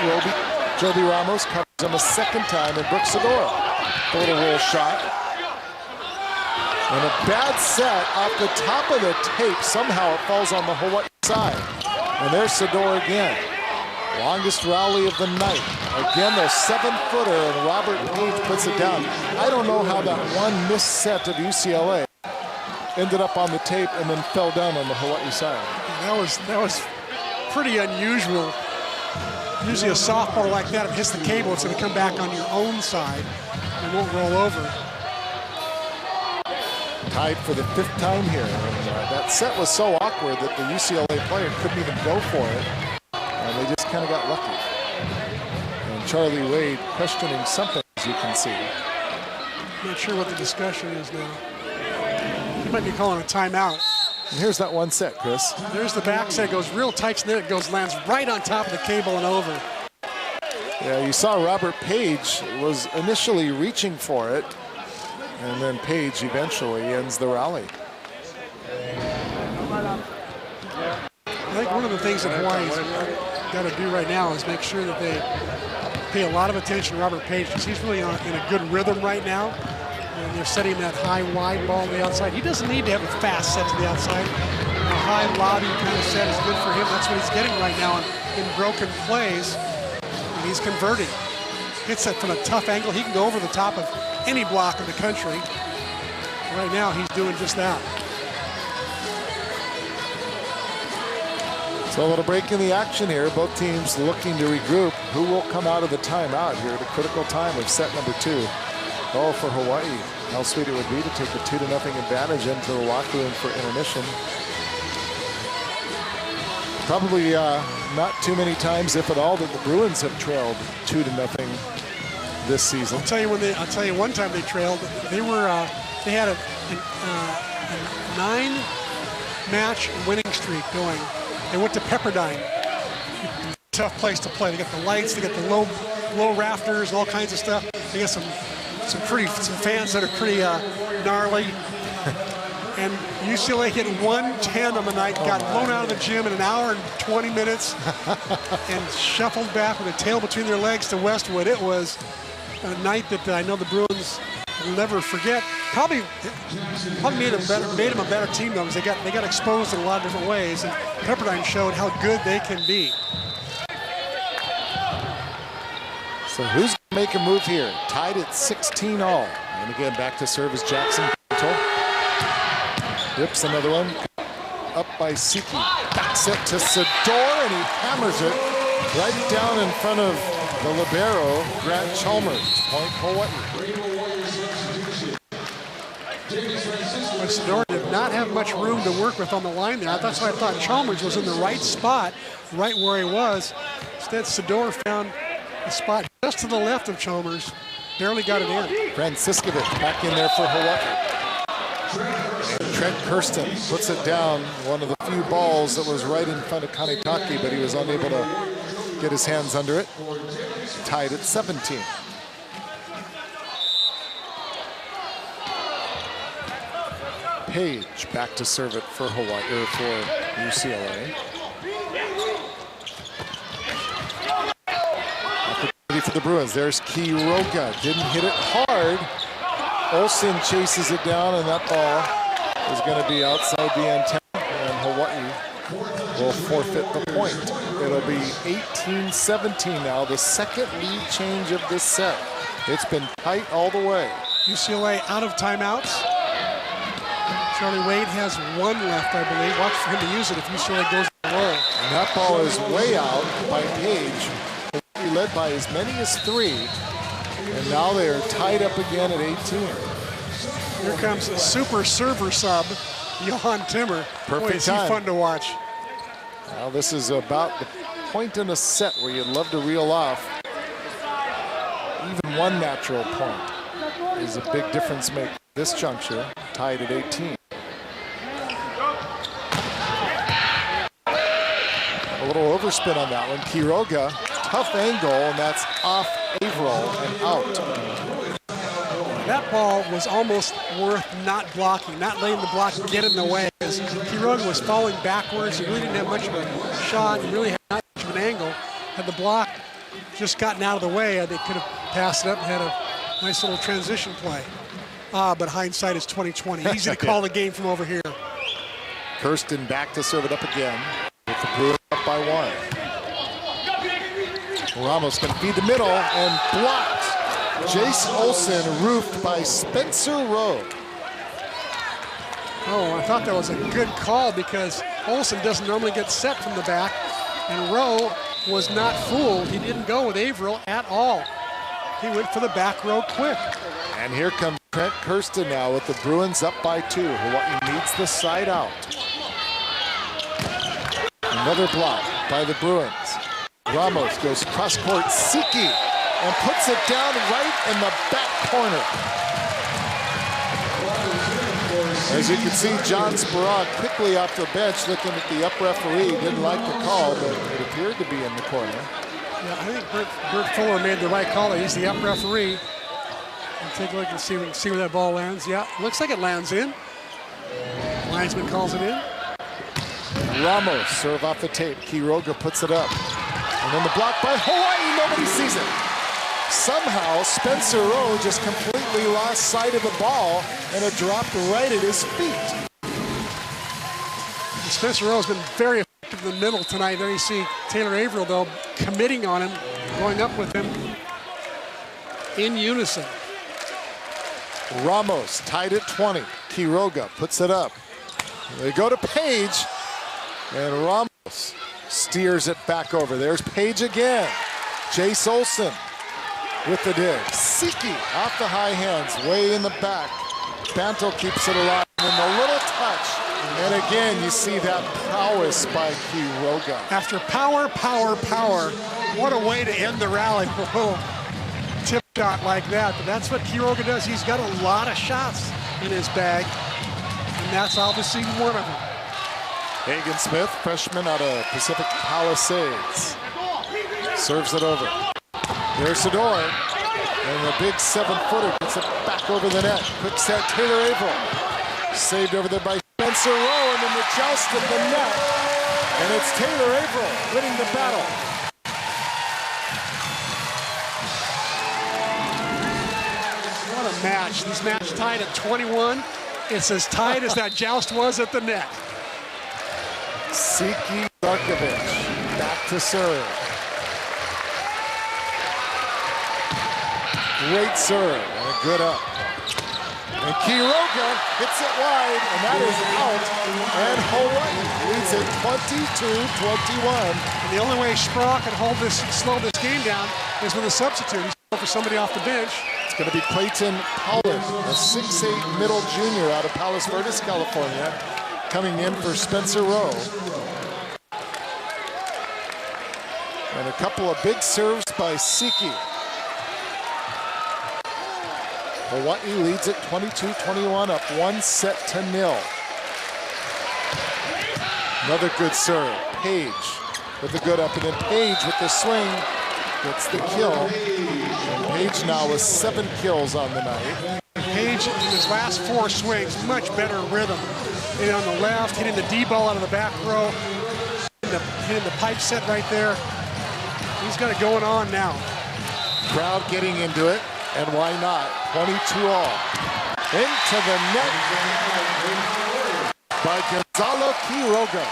Joby Ramos covers him a second time, and Brooks Sador. A little roll shot. And a bad set off the top of the tape. Somehow it falls on the Hawaii side. And there's Sador again. Longest rally of the night. Again, the 7-footer, and Robert Page puts it down. I don't know how that one missed set of UCLA ended up on the tape and then fell down on the Hawaii side. That was pretty unusual. Usually a softball like that, if it hits the cable, it's going to come back on your own side. It won't roll over. Tied for the 5th time here. And, that set was so awkward that the UCLA player couldn't even go for it. And they just kind of got lucky. And Charlie Wade questioning something, as you can see. Not sure what the discussion is now. He might be calling a timeout. And here's that one set, Chris. There's the back set, goes real tight, and then it lands right on top of the cable and over. Yeah, you saw Robert Page was initially reaching for it, and then Page eventually ends the rally. I think one of the things that Hawaii's got to do right now is make sure that they pay a lot of attention to Robert Page, because he's really in a good rhythm right now. And they're setting that high, wide ball on the outside. He doesn't need to have a fast set to the outside. A high lobby kind of set is good for him. That's what he's getting right now in broken plays. And he's converting. Hits it from a tough angle. He can go over the top of any block in the country. Right now, he's doing just that. So a little break in the action here. Both teams looking to regroup. Who will come out of the timeout here at a critical time of set number 2? Oh, for Hawaii. How sweet it would be to take a 2-0 advantage into the locker room for intermission. Probably not too many times, if at all, that the Bruins have trailed 2-0 this season. I'll tell you one time they trailed. They had a 9-match winning streak going. They went to Pepperdine. Tough place to play. They got the lights, they got the low rafters, and all kinds of stuff. They got some fans that are pretty gnarly. And UCLA hit 110 on the night, got blown out of the gym in 1 hour and 20 minutes, and shuffled back with a tail between their legs to Westwood. It was a night that I know the Bruins will never forget. Probably made them a better team though, because they got exposed in a lot of different ways, and Pepperdine showed how good they can be. So who's going to make a move here? Tied at 16-all. And again, back to serve is Jackson. Rips another one. Up by Siki. Back set to Sador, and he hammers it right down in front of the libero, Grant Chalmers. Point Hawaii. Sador did not have much room to work with on the line there. That's why I thought Chalmers was in the right spot, right where he was. Instead, Sador found a spot just to the left of Chalmers. Barely got it in. Franciscovich back in there for Hawaii. And Trent Kirsten puts it down. One of the few balls that was right in front of Kanetake, but he was unable to get his hands under it. Tied at 17. Page back to serve it for Hawaii, or for UCLA. Opportunity for the Bruins. There's Quiroga. Didn't hit it hard. Olsen chases it down, and that ball is going to be outside the antenna. And Hawaii will forfeit the point. It'll be 18-17 now, the second lead change of this set. It's been tight all the way. UCLA out of timeouts. Charlie Wade has one left, I believe. Watch for him to use it if UCLA goes to roll. And that ball is way out by Page. Hawaii led by as many as 3. And now they are tied up again at 18. Here comes a super server sub, Johan Timmer. Perfect Boy, is he time. fun to watch. Now this is about the point in a set where you'd love to reel off. Even one natural point is a big difference maker. This juncture, tied at 18. A little overspin on that one. Quiroga, tough angle, and that's off Averill and out. That ball was almost worth not blocking, not letting the block get in the way. As Quiroga was falling backwards, he really didn't have much of a shot. He really had not much of an angle. Had the block just gotten out of the way, they could have passed it up and had a nice little transition play. But hindsight is 20/20. Easy to call the game from over here. Kirsten back to serve it up again with the Bruins up by 1. Ramos going to feed the middle and blocked. Jace Olsen roofed by Spencer Rowe. Oh, I thought that was a good call because Olsen doesn't normally get set from the back, and Rowe was not fooled. He didn't go with Averill at all. He went for the back row quick. And here comes Trent Kirsten now with the Bruins up by 2. Hawaii needs the side out. Another block by the Bruins. Ramos goes cross court, Siki, and puts it down right in the back corner. As you can see, John Sparag quickly off the bench looking at the up referee. Didn't like the call, but it appeared to be in the corner. Yeah, I think Bert Fuller made the right call. He's the up referee. And take a look and see where that ball lands. Yeah, looks like it lands in. Linesman calls it in. Ramos serve off the tape. Quiroga puts it up. And then the block by Hawaii. Nobody sees it. Somehow, Spencer Rowe just completely lost sight of the ball, and it dropped right at his feet. And Spencer Rowe has been very effective in the middle tonight. There you see Taylor Averill, though, committing on him, going up with him in unison. Ramos tied at 20. Quiroga puts it up. They go to Page, and Ramos steers it back over. There's Page again. Jace Olsen with the dig. Siki off the high hands, way in the back. Bantle keeps it alive, and then the little touch. And again, you see that prowess by Quiroga. After power, what a way to end the rally for a little tip shot like that. But that's what Quiroga does. He's got a lot of shots in his bag, and that's obviously one of them. Hagen Smith, freshman out of Pacific Palisades, serves it over. There's Sador, and the big 7-footer gets it back over the net. Quick set, Taylor Averill. Saved over there by Spencer Rowe, and then the joust at the net. And it's Taylor Averill winning the battle. What a match. This match tied at 21. It's as tight as that joust was at the net. Siki Zarkovich back to serve. Great serve and a good up. And Quiroga hits it wide, and that is out. And Hawaii leads it 22-21. And the only way Sprague can slow this game down is with a substitute. He's going for somebody off the bench. It's going to be Clayton Pollen, a 6'8" middle junior out of Palos Verdes, California, coming in for Spencer Rowe. And a couple of big serves by Siki. Hawaii leads at 22-21, up 1-0. Another good serve. Page with the good up, and then Page with the swing gets the kill. And Page now with 7 kills on the night. Page in his last 4 swings, much better rhythm. Hitting on the left, hitting the D ball out of the back row, hitting the pipe set right there. He's got it going on now. Crowd getting into it, and why not? 22-all. Into the net. by Gonzalo Quiroga.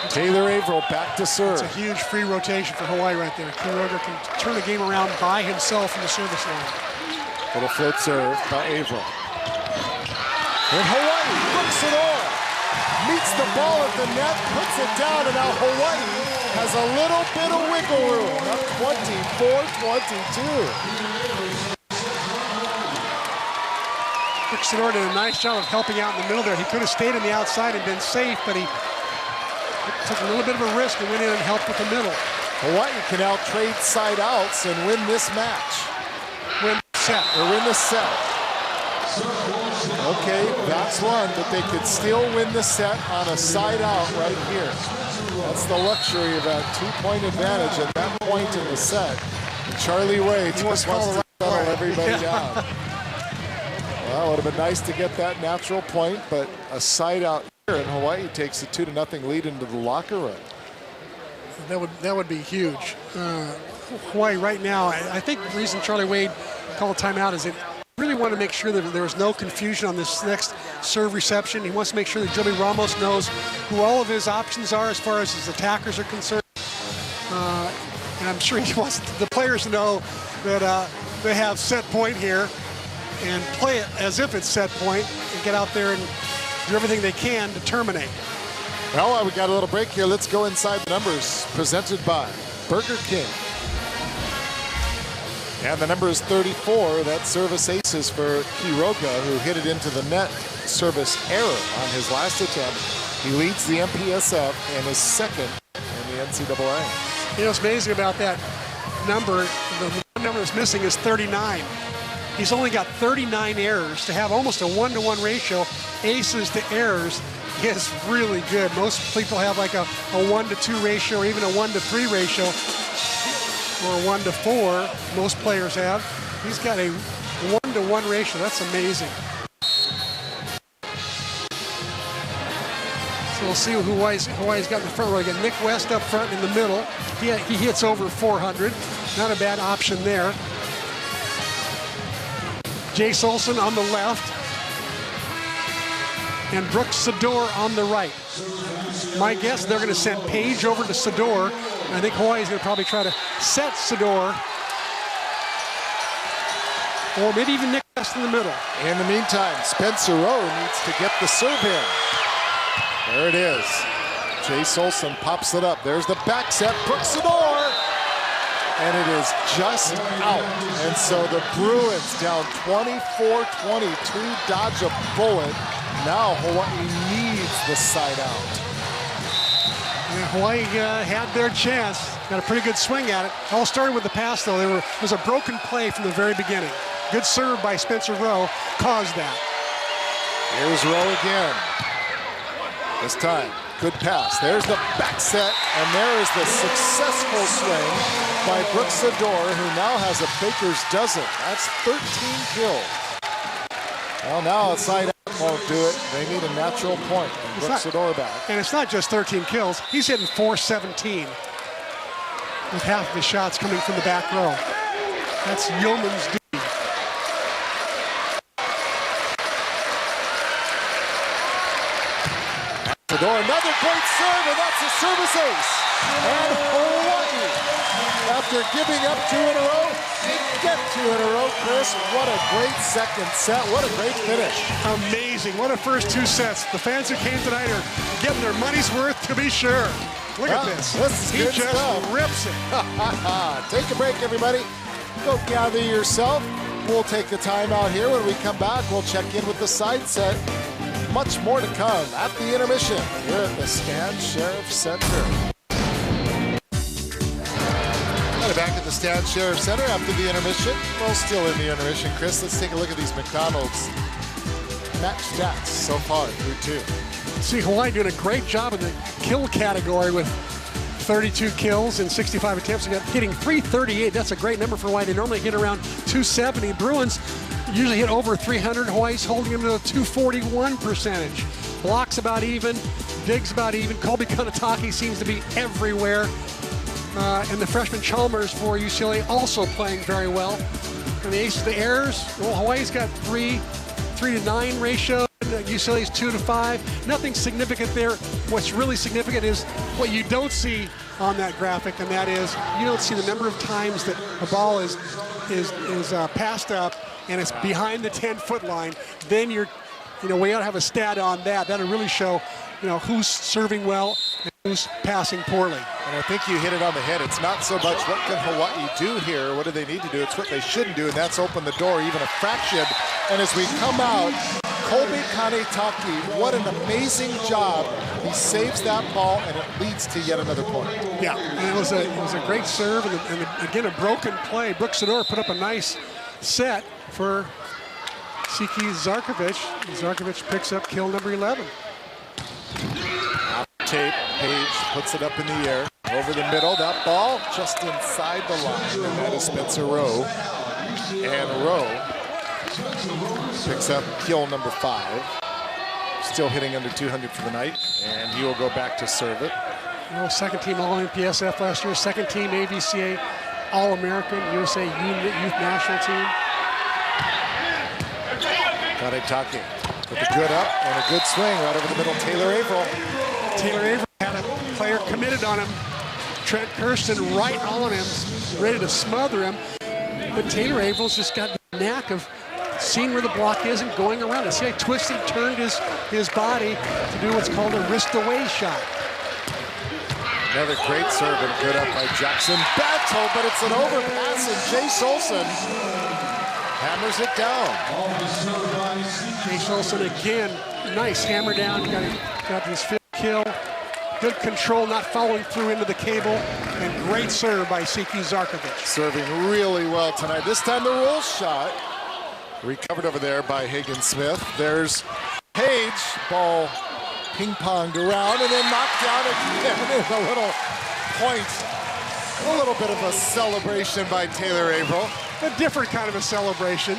Taylor Averill back to serve. It's a huge free rotation for Hawaii right there. Quiroga can turn the game around by himself in the service line. Little float serve by Averill. And Hawaii looks it all. Meets the ball at the net, puts it down, and now Hawaii has a little bit of wiggle room. Up 24-22. Fixador did a nice job of helping out in the middle there. He could have stayed on the outside and been safe, but he took a little bit of a risk and went in and helped with the middle. Hawaii can now trade side outs and win this match. Win the set. Or win the set. Okay, that's one, but they could still win the set on a side out right here. That's the luxury of that two-point advantage at that point in the set. Charlie Way just wants to settle everybody down. Well, it would have been nice to get that natural point, but a side out here, and Hawaii takes a 2-0 lead into the locker room. That would be huge. Hawaii right now, I think the reason Charlie Wade called a timeout is it really want to make sure that there was no confusion on this next serve reception. He wants to make sure that Joey Ramos knows who all of his options are as far as his attackers are concerned. And I'm sure he wants the players to know that they have set point here and play it as if it's set point and get out there and do everything they can to terminate. Well, we got a little break here. Let's go inside the numbers presented by Burger King. And the number is 34. That service aces for Quiroga, who hit it into the net. Service error on his last attempt. He leads the MPSF and is second in the NCAA. You know what's amazing about that number, the one number that's missing is 39. He's only got 39 errors. To have almost a 1-to-1 ratio, aces to errors, is really good. Most people have like a 1-to-2 ratio or even a 1-to-3 ratio. Or a 1-to-4, most players have. He's got a 1-to-1 ratio. That's amazing. So we'll see who Hawaii's got in the front row. We got Nick West up front in the middle. He hits over 400. Not a bad option there. Jay Solson on the left. And Brooks Sador on the right. My guess, they're going to send Page over to Sador. I think Hawaii's going to probably try to set Sador. Or maybe even Nick West in the middle. In the meantime, Spencer Rowe needs to get the serve in. There it is. Jay Solson pops it up. There's the back set. Brooks Sador. And it is just out. And so the Bruins down 24-22, dodge a bullet. Now Hawaii needs the side out. Yeah, Hawaii had their chance. Got a pretty good swing at it. All started with the pass, though. There was a broken play from the very beginning. Good serve by Spencer Rowe caused that. Here's Rowe again. This time, good pass. There's the back set, and there is the successful swing by Brooks Sador, who now has a baker's dozen. That's 13 kills. Well, now a side out won't do it. They need a natural point. And Brooks Sador back. And it's not just 13 kills. He's hitting .417 with half of his shots coming from the back row. That's yeoman's duty. Sador, another great serve, and that's a service ace. And Hawaii, after giving up 2 in a row, get 2 in a row, Chris. What a great second set. What a great finish. Amazing. What a first 2 sets. The fans who came tonight are getting their money's worth, to be sure. Look at this. This is he good just stuff. Rips it. Take a break, everybody. Go gather yourself. We'll take the time out here. When we come back, we'll check in with the side set. Much more to come at the intermission here at the Stan Sheriff Center. Back at the Stan Sheriff Center after the intermission. Well, still in the intermission, Chris. Let's take a look at these McDonald's match stats so far through 2. See, Hawaii doing a great job in the kill category with 32 kills and 65 attempts. They got hitting .338. That's a great number for Hawaii. They normally hit around .270. Bruins usually hit over 300. Hawaii's holding them to a .241 percentage. Blocks about even. Digs about even. Colby Kanataki seems to be everywhere. and the freshman Chalmers for UCLA also playing very well. And the ace of the errors, well, Hawaii's got 3 to 9 ratio. UCLA's 2 to 5. Nothing significant there. What's really significant is what you don't see on that graphic, and that is you don't see the number of times that a ball is passed up and it's behind the 10-foot line. Then we ought to have a stat on that. That'll really show, who's serving well and who's passing poorly. And I think you hit it on the head. It's not so much what can Hawaii do here, what do they need to do, it's what they shouldn't do, and that's open the door even a fraction. And as we come out, Kobe Kanetake, what an amazing job. He saves that ball, and it leads to yet another point. Yeah, and it was a great serve, and again, a broken play. Brooks Sador put up a nice set for Siki Zarkovic. Zarkovic picks up kill number 11. Tape, Page puts it up in the air, over the middle. That ball just inside the line, and that is Spencer Rowe. And Rowe picks up kill number 5. Still hitting under 200 for the night, and he will go back to serve it. Second team All-NPSF last year, second team AVCA All-American, USA Youth National Team. Kanetake with a good up and a good swing right over the middle. Taylor Averill. Taylor Averill had a player committed on him. Trent Kirsten right on him, ready to smother him. But Taylor Averill's just got the knack of seeing where the block is and going around it. See, he twisted, turned his body to do what's called a wrist-away shot. Another great serve and good up by Jackson Battle, but it's an overpass, and Jace Olson hammers it down. Jace Olson again, nice hammer down. Got his 5th kill. Good control, not following through into the cable, and great serve by Siki Zarkovic. Serving really well tonight. This time the roll shot. Recovered over there by Hagen-Smith. There's Page. Ball ping-ponged around and then knocked down again. A little point. A little bit of a celebration by Taylor Averill. A different kind of a celebration.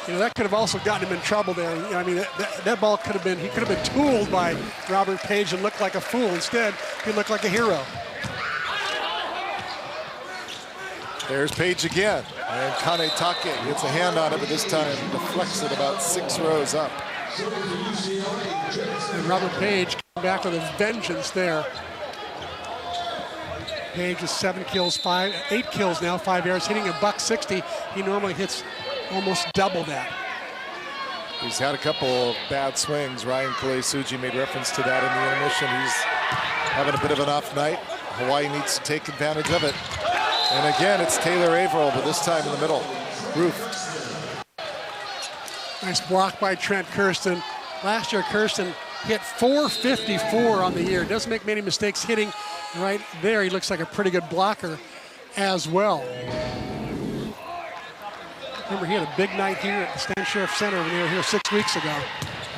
That could have also gotten him in trouble there. I mean, that ball could have been, he could have been tooled by Robert Page and looked like a fool. Instead, he looked like a hero. There's Page again, and Kanetake gets a hand on it, but this time deflects it about 6 rows up. And Robert Page came back with a vengeance there. Page is 8 kills now, 5 errors, hitting $160. He normally hits almost double that. He's had a couple of bad swings. Ryan Kalei-Suji made reference to that in the intermission. He's having a bit of an off night. Hawaii needs to take advantage of it. And again, it's Taylor Averill, but this time in the middle. Roofed. Nice block by Trent Kirsten. Last year, Kirsten hit .454 on the year. Doesn't make many mistakes hitting right there. He looks like a pretty good blocker as well. Remember, he had a big night here at the Stan Sheriff Center when they were here 6 weeks ago.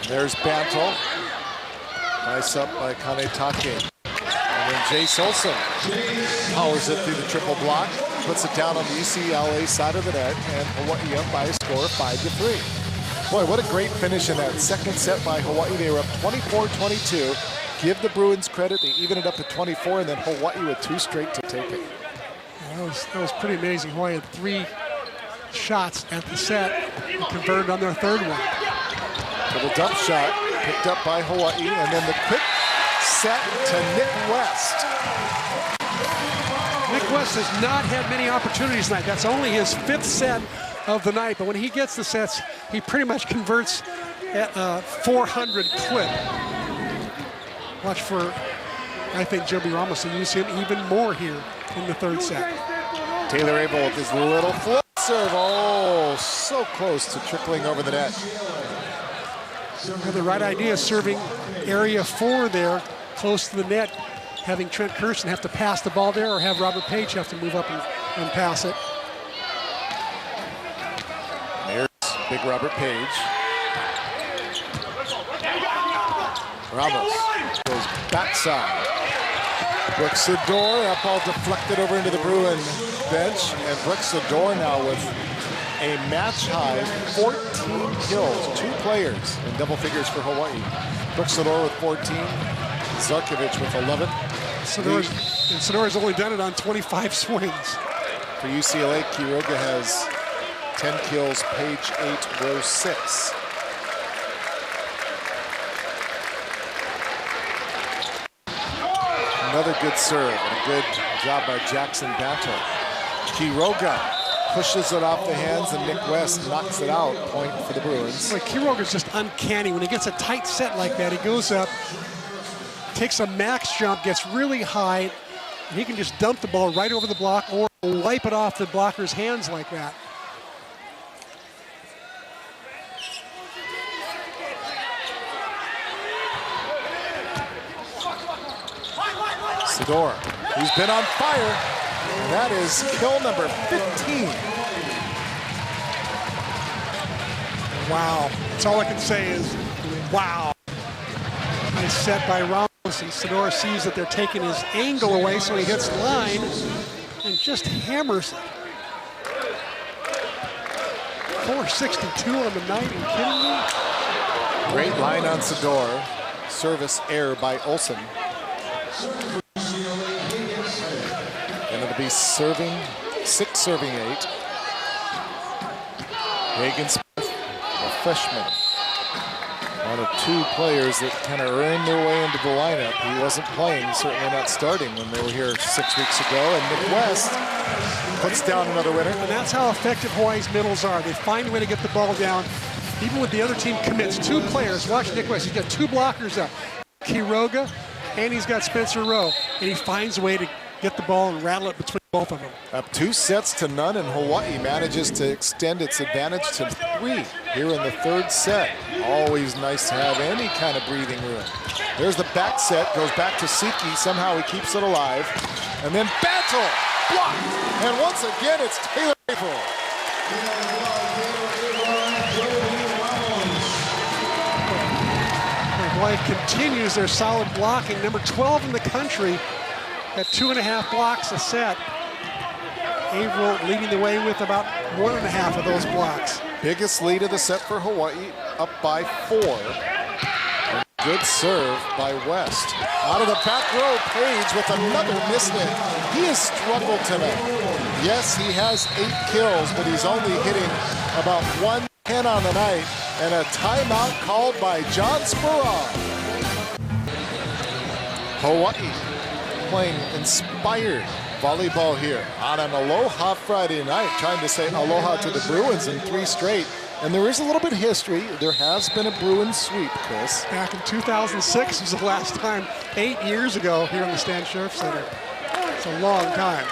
There's Bantle. Nice up by Kanetake. And then Jace Olson powers it through the triple block, puts it down on the UCLA side of the net, and Hawaii up by a score of 5-3. Boy, what a great finish in that second set by Hawaii. They were up 24-22. Give the Bruins credit. They even it up to 24, and then Hawaii with 2 straight to take it. That was pretty amazing. Hawaii had 3 shots at the set and converted on their 3rd one. Little dump shot picked up by Hawaii, and then the quick set to Nick West. Nick West has not had many opportunities tonight. That's only his 5th set of the night, but when he gets the sets, he pretty much converts at a 400 clip. Watch for, I think, Joby Ramos to use him even more here in the 3rd set. Taylor Averill with his little flip serve. Oh, so close to trickling over the net. Have the right idea, serving area 4 there, close to the net, having Trent Kirsten have to pass the ball there, or have Robert Page have to move up and pass it. There's big Robert Page. Ramos goes backside. Brooks Sador, that ball deflected over into the Bruin bench, and Brooks Sador now with a match-high 14 kills, 2 players in double figures for Hawaii. Brooks Sador with 14, Zarkovich with 11. Sonora's only done it on 25 swings. For UCLA, Quiroga has 10 kills, page 8, row 6. Another good serve and a good job by Jackson Bantle. Quiroga pushes it off the hands and Nick West knocks it out. Point for the Bruins. Well, Quiroga's just uncanny. When he gets a tight set like that, he goes up, takes a max jump, gets really high, and he can just dump the ball right over the block or wipe it off the blocker's hands like that. Sador, who's been on fire, and that is kill number 15. Wow, that's all I can say is wow. Nice set by Ramos, and Sador sees that they're taking his angle away, so he hits the line and just hammers it. 462 on the night, are you kidding me? Great line on Sador. Service error by Olsen. And it'll be serving, 6 serving 8. Hagen Smith, a freshman. One of 2 players that kind of earned their way into the lineup. He wasn't playing, certainly not starting when they were here 6 weeks ago. And Nick West puts down another winner. And that's how effective Hawaii's middles are. They find a way to get the ball down. Even when the other team commits 2 players, watch Nick West, he's got 2 blockers up. Quiroga, and he's got Spencer Rowe. And he finds a way to get the ball and rattle it between both of them. Up 2 sets to none, and Hawaii manages to extend its advantage to 3 here in the 3rd set. Always nice to have any kind of breathing room. There's the back set, goes back to Siki. Somehow he keeps it alive. And then Bantle, blocked. And once again, it's Taylor April. Hawaii continues their solid blocking. Number 12 in the country at 2.5 blocks a set. Averill leading the way with about 1.5 of those blocks. Biggest lead of the set for Hawaii, up by 4. And good serve by West. Out of the back row, Page with another miss hit. He has struggled tonight. Yes, he has 8 kills, but he's only hitting about 110 on the night. And a timeout called by John Sparrow. Hawaii playing inspired volleyball here on an Aloha Friday night, trying to say aloha to the Bruins in 3 straight. And there is a little bit of history. There has been a Bruins sweep, Chris. Back in 2006 was the last time, 8 years ago here in the Stan Sheriff Center. It's a long time.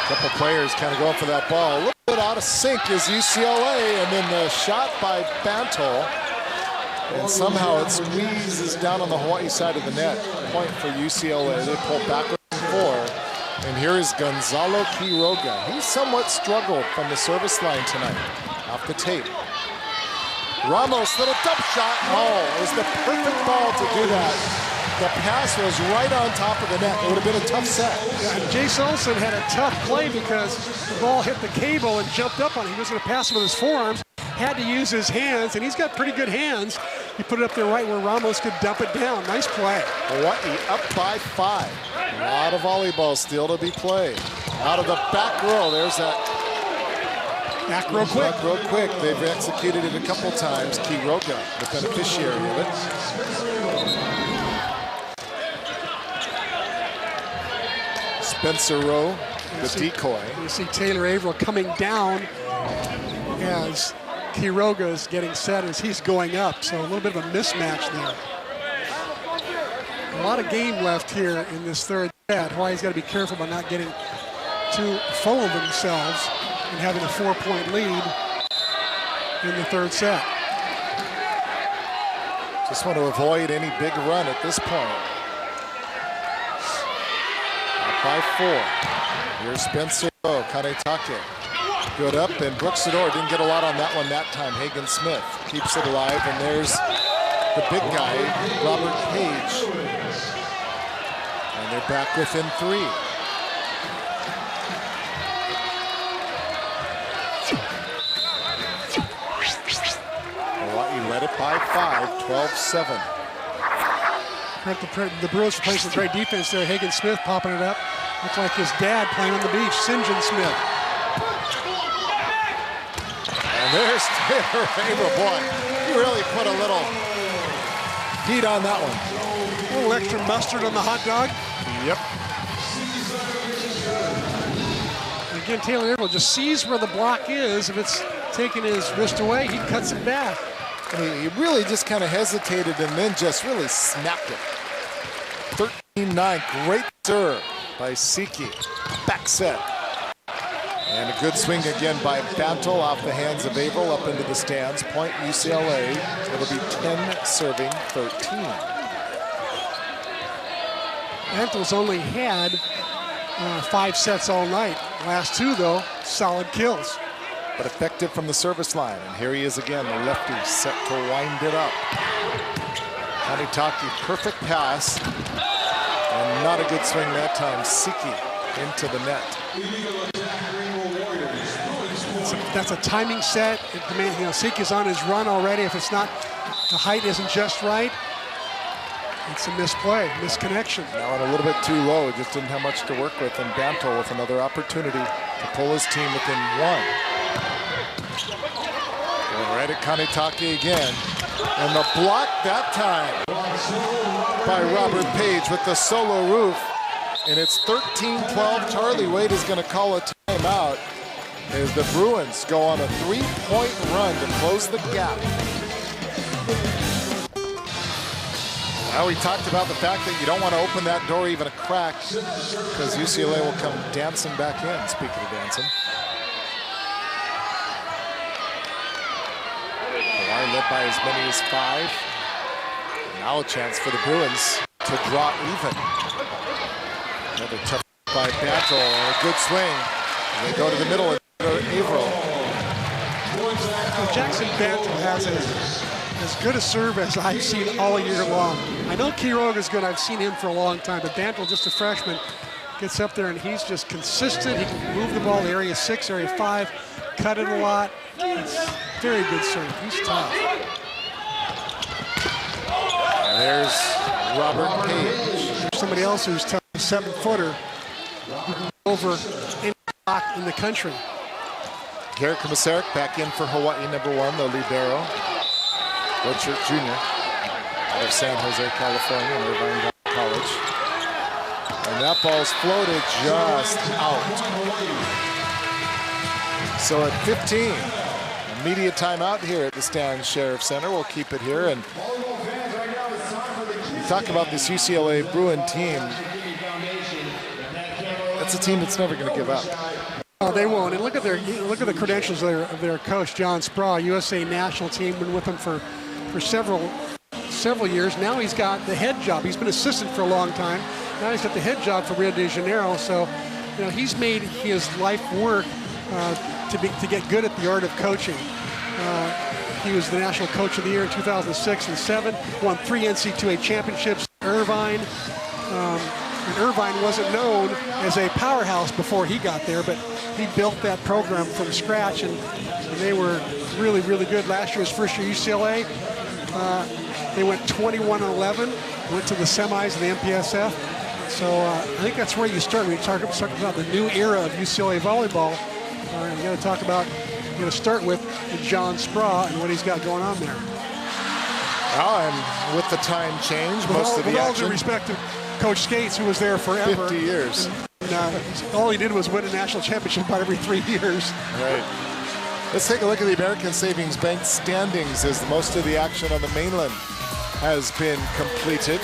A couple players kind of going for that ball. A little bit out of sync is UCLA, and then the shot by Bantle. And somehow it squeezes down on the Hawaii side of the net. Point for UCLA. They pull backwards and 4. And here is Gonzalo Quiroga. He somewhat struggled from the service line tonight. Off the tape. Ramos, little dump shot. Oh, it was the perfect ball to do that. The pass was right on top of the net. It would have been a tough set. Yeah, and Jace Olsen had a tough play because the ball hit the cable and jumped up on him. He was going to pass it with his forearms. Had to use his hands, and he's got pretty good hands. He put it up there right where Ramos could dump it down. Nice play. Hawaii up by 5. A lot of volleyball still to be played. Out of the back row, there's that. Back row quick. Back row quick. They've executed it a couple times. Quiroga, the beneficiary of it. Spencer Rowe, the decoy. You see Taylor Averill coming down as Quiroga is getting set as he's going up. So a little bit of a mismatch there. A lot of game left here in this 3rd set. Hawaii's got to be careful about not getting too full of themselves and having a 4-point lead in the 3rd set. Just want to avoid any big run at this point. Up by 4. Here's Spencer Rowe, Kanetake. Good up, and Brooks Sador didn't get a lot on that one that time. Hagen Smith keeps it alive, and there's the big guy, Robert Page. And they're back within 3. Hawaii led it by 5, 12-7. The Bruins are playing some great defense there. Hagen Smith popping it up. Looks like his dad playing on the beach, St. John Smith. And there's Taylor Averill. Boy, he really put a little heat on that one. A little extra mustard on the hot dog. Yep. And again, Taylor Averill just sees where the block is. If it's taking his wrist away, he cuts it back. He really just kind of hesitated and then just really snapped it. 13-9, great serve by Siki. Back set. And a good swing again by Bantle off the hands of Averill up into the stands. Point UCLA. It'll be 10 serving 13. Bantle's only had 5 sets all night. Last 2, though, solid kills. But effective from the service line. And here he is again, the lefty set to wind it up. Kanitaki, perfect pass. And not a good swing that time. Siki into the net. That's a timing set. Siki's on his run already. If it's not, the height isn't just right, it's a misplay, misconnection. Now a little bit too low. Just didn't have much to work with. And Bantle with another opportunity to pull his team within 1. Going right at Kanitaki again. And the block that time by Robert Page with the solo roof. And it's 13-12. Charlie Wade is going to call a timeout as the Bruins go on a 3-point run to close the gap. Now we talked about the fact that you don't want to open that door even a crack because UCLA will come dancing back in, speaking of dancing. Hawaii led by as many as 5. Now a chance for the Bruins to draw even. Another tough by Bantle and a good swing. They go to the middle and go to Averill. Jackson Bantle has as good a serve as I've seen all year long. I know Quiroga's good. I've seen him for a long time, but Bantle, just a freshman, gets up there and he's just consistent. He can move the ball to area 6, area 5, cut it a lot. It's very good serve. He's tough. And there's Robert Page. Somebody else who's tough, 7-footer, over any block in the country. Garrett Komisarek back in for Hawaii, #1, the libero. Redshirt junior out of San Jose, California, and Irvine College. And that ball's floated just out. So at 15, immediate timeout here at the Stan Sheriff Center. We'll keep it here. And we talk about this UCLA Bruin team. That's a team that's never going to give up. Oh, they won't. And look at the credentials of their coach, John Spraw, USA national team, been with them for several years. Now he's got the head job. He's been assistant for a long time. Now he's got the head job for Rio de Janeiro. So, he's made his life work to get good at the art of coaching. He was the National Coach of the Year in 2006 and 2007. Won 3 NCAA championships. Irvine. And Irvine wasn't known as a powerhouse before he got there, but he built that program from scratch, and they were really, really good. Last year, his first year UCLA, they went 21-11, went to the semis of the MPSF. So I think that's where you start when you talk about the new era of UCLA volleyball. You got to talk about, start with John Spraw and what he's got going on there. Oh, and with the time change, most of the action. With all due respect to Coach Skates, who was there forever. 50 years. And, all he did was win a national championship about every 3 years. Right. Let's take a look at the American Savings Bank standings as most of the action on the mainland has been completed.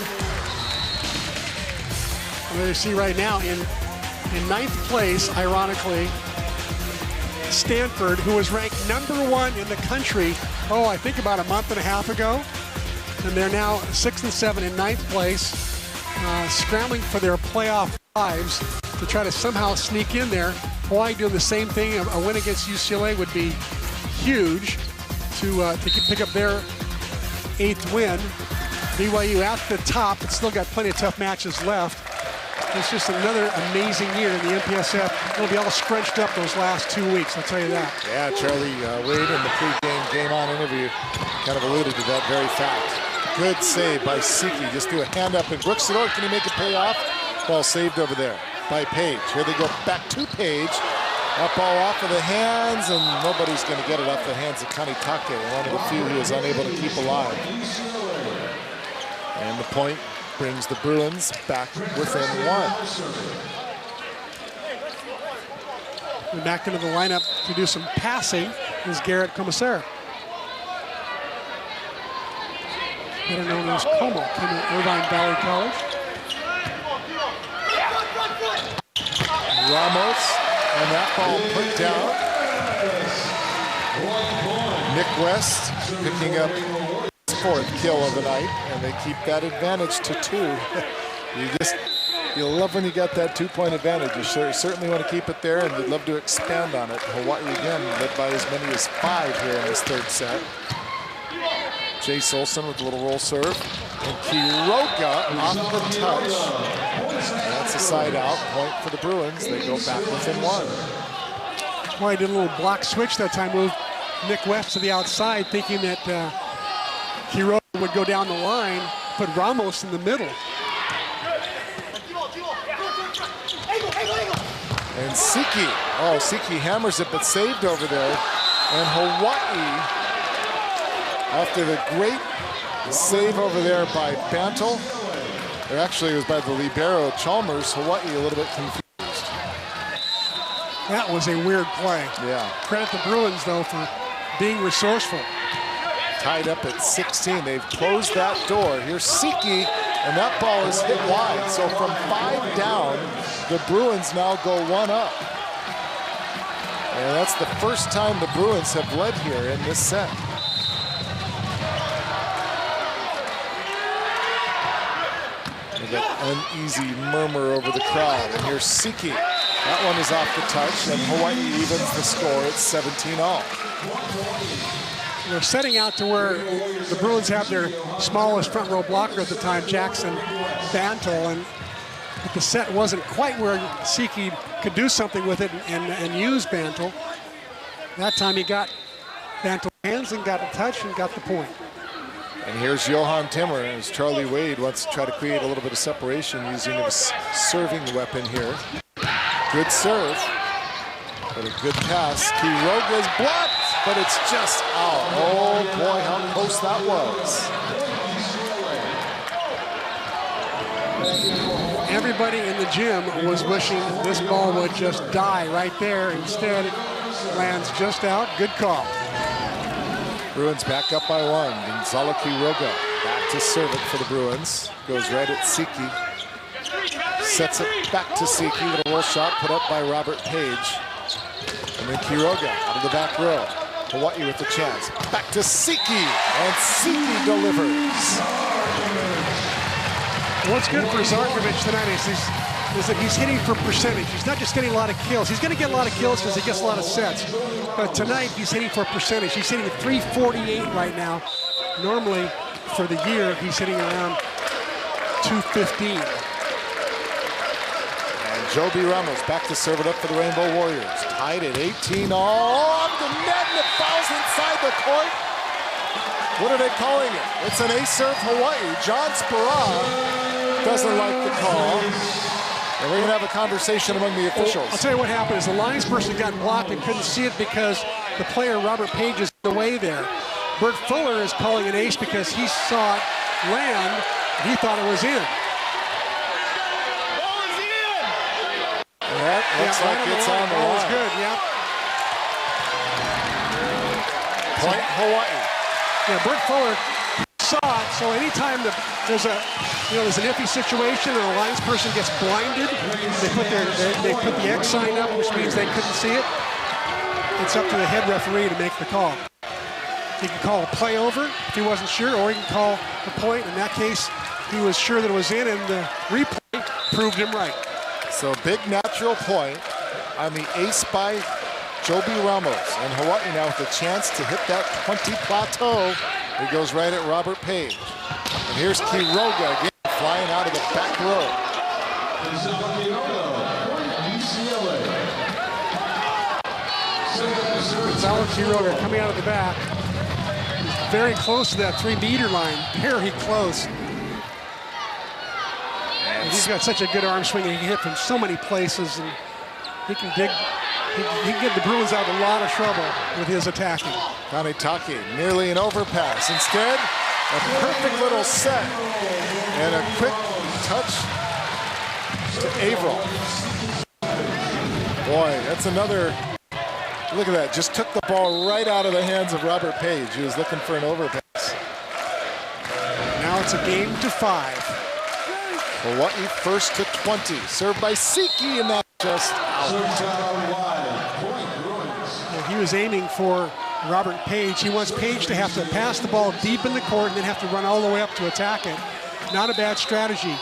Well, you see right now in 9th place, ironically, Stanford, who was ranked #1 in the country, I think about a month and a half ago. And they're now 6 and 7 in 9th place, scrambling for their playoff lives to try to somehow sneak in there. Hawaii doing the same thing. A win against UCLA would be huge to pick up their 8th win. BYU at the top, but still got plenty of tough matches left. It's just another amazing year in the MPSF. It'll be all scrunched up those last 2 weeks, I'll tell you that. Yeah, Charlie Wade in the pregame Game On interview kind of alluded to that very fact. Good save by Siki. Just do a hand up and Brooks it over. Can he make it pay off? Ball saved over there by Page. Here they go back to Page. That ball off of the hands, and nobody's going to get it off the hands of Kanitake, one of the few he was unable to keep alive. And the point brings the Bruins back within one. And back into the lineup to do some passing is Garrett Commissar. Better known as Como, came to Irvine Valley College. Ramos, and that ball put down. Nick West picking up his 4th kill of the night, and they keep that advantage to 2. You'll love when you got that 2-point advantage. You certainly want to keep it there, and you'd love to expand on it. Hawaii again led by as many as 5 here in this 3rd set. Jay Solson with a little roll serve. And Quiroga off the touch. That's a side out. Point for the Bruins. They go back within 1. Hawaii did a little block switch that time, moved Nick West to the outside, thinking that Quiroga would go down the line, put Ramos in the middle. And Siki. Oh, Siki hammers it, but saved over there. And Hawaii, after the great save over there by Bantle, or actually it was by the libero Chalmers, Hawaii a little bit confused. That was a weird play. Yeah. Credit the Bruins, though, for being resourceful. Tied up at 16. They've closed that door. Here's Siki, and that ball is hit wide. So from 5 down, the Bruins now go 1 up. And that's the first time the Bruins have led here in this set. That uneasy murmur over the crowd. And here's Siki. That one is off the touch, and Hawaii evens the score at 17-all. They're setting out to where the Bruins have their smallest front row blocker at the time, Jackson Bantle, and the set wasn't quite where Siki could do something with it and use Bantle. That time he got Bantle's hands and got a touch and got the point. And here's Johan Timmer as Charlie Wade wants to try to create a little bit of separation using a serving weapon here. Good serve, but a good pass. Quiroga's blocked, but it's just out. Oh boy, how close that was. Everybody in the gym was wishing this ball would just die right there. Instead, it lands just out. Good call. Bruins back up by 1. Gonzalo Quiroga back to serve it for the Bruins. Goes right at Siki. Sets it back to Siki with a roll shot put up by Robert Page. And then Quiroga out of the back row. Hawaii with the chance. Back to Siki. And Siki delivers. What's good for Zarkovic tonight is that he's hitting for percentage. He's not just getting a lot of kills. He's going to get a lot of kills because he gets a lot of sets. But tonight, he's hitting for percentage. He's hitting 348 right now. Normally, for the year, he's hitting around 215. And Joby Ramos back to serve it up for the Rainbow Warriors. Tied at 18 all. Off the net, and it fouls inside the court. What are they calling it? It's an ace serve Hawaii. John Spera doesn't like the call. And we're going to have a conversation among the officials. I'll tell you what happened is the linesperson got blocked and couldn't see it because the player, Robert Page, is away there. Bert Fuller is calling an ace because he saw it land and he thought it was in. Ball is in! That looks like it's on the line. Ball is good, yeah. Point Hawaii. Yeah, Bert Fuller saw it, so anytime there's an iffy situation or a linesperson gets blinded, they put the X sign up, which means they couldn't see it. It's up to the head referee to make the call. He can call a play over if he wasn't sure, or he can call the point. In that case, he was sure that it was in, and the replay proved him right. So big natural point on the ace by Joby Ramos, and Hawaii now with a chance to hit that 20 plateau. It goes right at Robert Page. And here's Quiroga again, flying out of the back row. Gonzalo Quiroga coming out of the back. very close to that 3-meter line, very close. And he's got such a good arm swing, and he can hit from so many places, and he can dig. He can get the Bruins out of a lot of trouble with his attacking. Kanetake, nearly an overpass. Instead, a perfect little set and a quick touch to Averill. Boy, that's another. Look at that, just took the ball right out of the hands of Robert Page, who was looking for an overpass. Now it's a game to 5. Hawaii first to 20, served by Siki, and that just out. He was aiming for Robert Page. He wants Page to have to pass the ball deep in the court and then have to run all the way up to attack it. Not a bad strategy.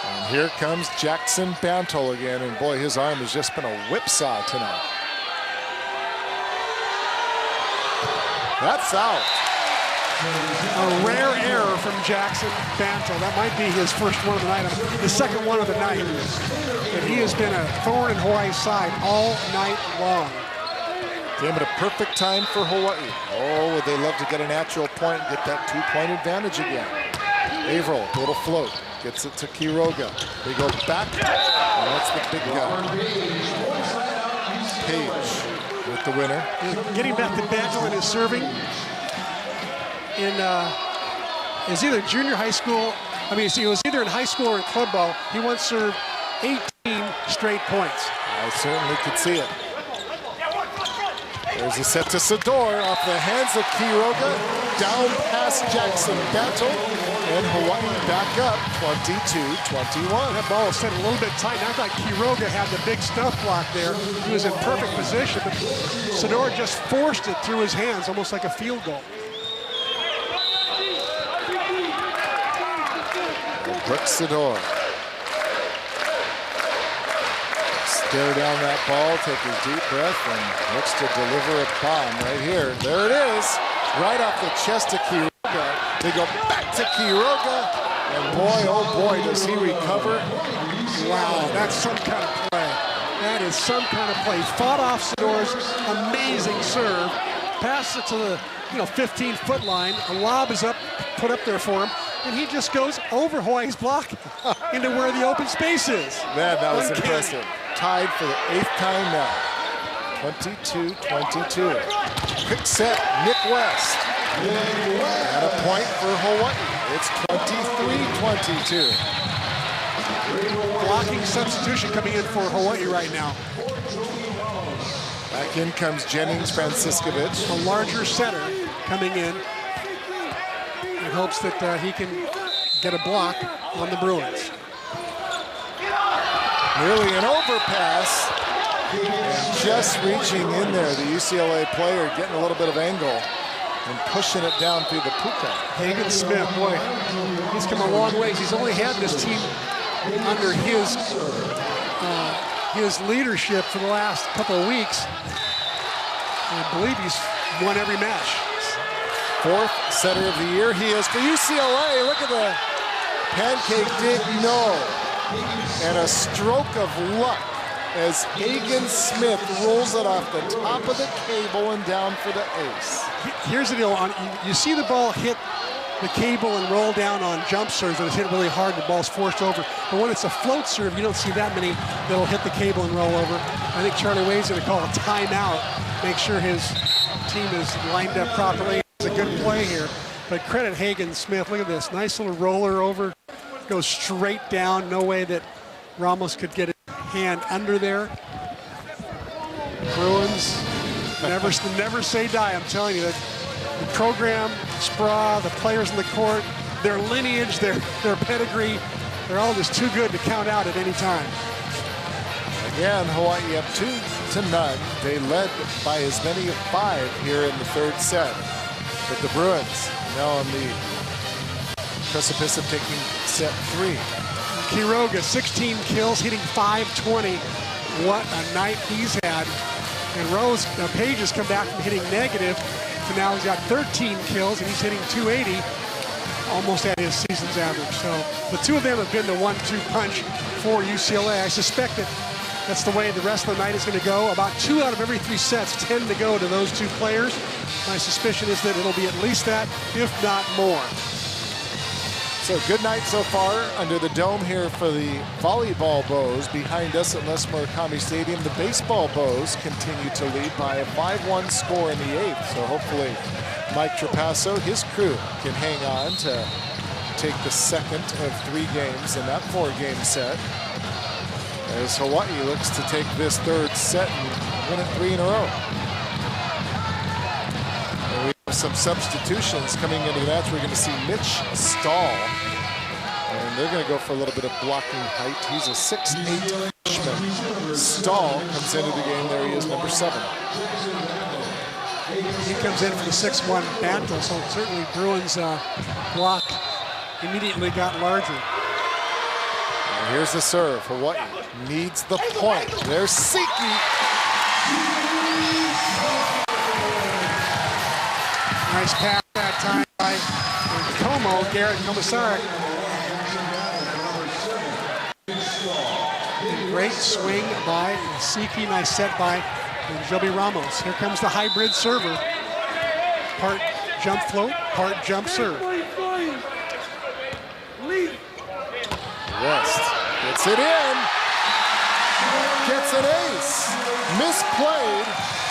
And here comes Jackson Bantle again, and boy, his arm has just been a whipsaw tonight. That's out. A rare error from Jackson Bantle. That might be his first one of the night, the second one of the night. And he has been a thorn in Hawaii's side all night long. Came at a perfect time for Hawaii. Oh, would they love to get a natural point and get that 2-point advantage again. Averill, a little float, gets it to Quiroga. They go back, and that's the big guy. Page with the winner. Getting back to Bantle and his serving. In is either junior high school, it was either in high school or in club ball. He once served 18 straight points. I certainly could see it. There's a set to Sador off the hands of Quiroga, down past Jackson Bantle, and Hawaii back up 22-21. That ball was set a little bit tight. I thought Quiroga had the big stuff block there. He was in perfect position, but Sador just forced it through his hands, almost like a field goal. Brooks Sador. Stare down that ball, take his deep breath, and looks to deliver a bomb right here. There it is, right off the chest of Quiroga. They go back to Quiroga, and boy, oh boy, does he recover. Wow, that's some kind of play. That is some kind of play. Fought off Sador's amazing serve, passed it to the 15-foot line. A lob is put up there for him, and he just goes over Hawaii's block into where the open space is. Man, that was impressive. Tied for the 8th time now. 22-22. Quick set, Nick West. And a point for Hawaii. It's 23-22. Blocking substitution coming in for Hawaii right now. Back in comes Jennings Franciscovich. A larger setter coming in. In hopes that he can get a block on the Bruins. Nearly an overpass. And just reaching in there, the UCLA player getting a little bit of angle and pushing it down through the puka. Hagen Smith, boy, he's come a long ways. He's only had this team under his leadership for the last couple of weeks. I believe he's won every match. 4th setter of the year he is for UCLA. Look at the pancake dig, no. And a stroke of luck as Hagen Smith rolls it off the top of the cable and down for the ace. Here's the deal. You see the ball hit the cable and roll down on jump serves, and it's hit really hard, the ball's forced over. But when it's a float serve, you don't see that many that'll hit the cable and roll over. I think Charlie Wade's going to call a timeout, make sure his team is lined up properly. It's a good play here. But credit Hagen Smith. Look at this. Nice little roller over. Goes straight down. No way that Ramos could get his hand under there. Bruins never say die. I'm telling you that the program, Spra, the players in the court, their lineage, their pedigree, they're all just too good to count out at any time. Again, Hawaii up 2-0. They led by as many as 5 here in the 3rd set. But the Bruins now on the precipice of taking set 3. Quiroga, 16 kills, hitting .520. What a night he's had. And Page has come back from hitting negative to now he's got 13 kills and he's hitting .280, almost at his season's average. So the two of them have been the 1-2 punch for UCLA. I suspect that that's the way the rest of the night is going to go. About 2 out of every 3 sets tend to go to those 2 players. My suspicion is that it'll be at least that, if not more. So good night so far under the dome here for the volleyball Bows. Behind us at Les Murakami Stadium, the baseball Bows continue to lead by a 5-1 score in the 8th. So hopefully Mike Trapasso, his crew, can hang on to take the second of 3 games in that 4-game set, as Hawaii looks to take this 3rd set and win it 3 in a row. And we have some substitutions coming into the match. We're going to see Mitch Stahl, and they're going to go for a little bit of blocking height. He's a 6'8" freshman. Stahl comes into the game. There he is, number 7. He comes in for the 6'1" Bantle, so certainly Bruins block immediately got larger. And here's the serve. Hawaii needs the point. There's Siki. Nice pass that time by Como, Garrett Komisarek. Great swing by Siki, nice set by Joby Ramos. Here comes the hybrid server. Part jump float, part jump serve. West gets it in, gets an ace. Misplayed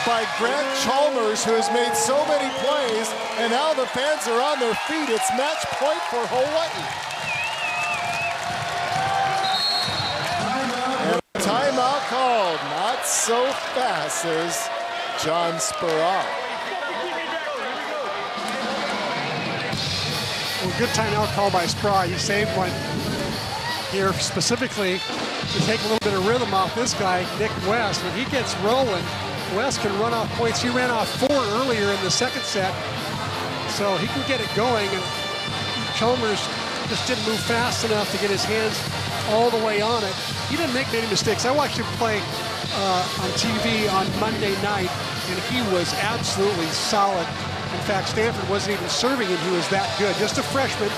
by Grant Chalmers, who has made so many plays, and now the fans are on their feet. It's match point for Hawaii. And a timeout called, not so fast as John Sperral. Well, good timeout call by Sperral. He saved one here specifically to take a little bit of rhythm off this guy, Nick West. When he gets rolling, West can run off points. He ran off 4 earlier in the 2nd set, so he can get it going. And Chalmers just didn't move fast enough to get his hands all the way on it. He didn't make many mistakes. I watched him play on TV on Monday night, and he was absolutely solid. In fact, Stanford wasn't even serving him. He was that good. Just a freshman.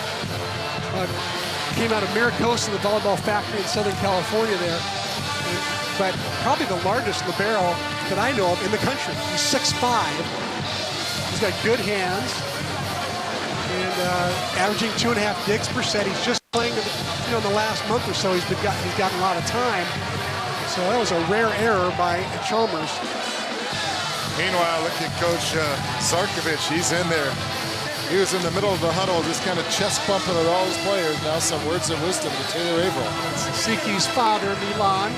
Came out of Maricosta, the volleyball factory in Southern California there. But probably the largest libero that I know of in the country. He's 6'5". He's got good hands and averaging 2.5 digs per set. He's just playing, in the last month or so. He's gotten a lot of time. So that was a rare error by Chalmers. Meanwhile, look at Coach Sarkovic. He's in there. He was in the middle of the huddle, just kind of chest bumping at all his players. Now some words of wisdom to Taylor Averill. Siki's father, Milan,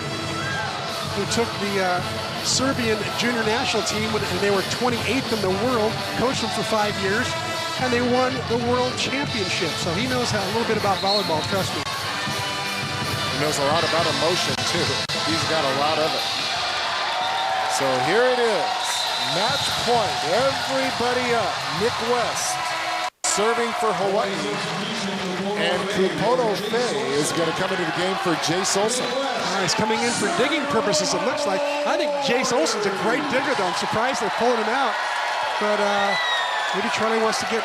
who took the Serbian junior national team when they were 28th in the world, coached them for 5 years, and they won the world championship. So he knows a little bit about volleyball, trust me. He knows a lot about emotion, too. He's got a lot of it. So here it is. Match point. Everybody up. Nick West serving for Hawaii. And Kupono Faye is going to come into the game for Jace Olsen. He's coming in for digging purposes, it looks like. I think Jace Olsen's a great digger, though. I'm surprised they're pulling him out. But maybe Charlie wants to get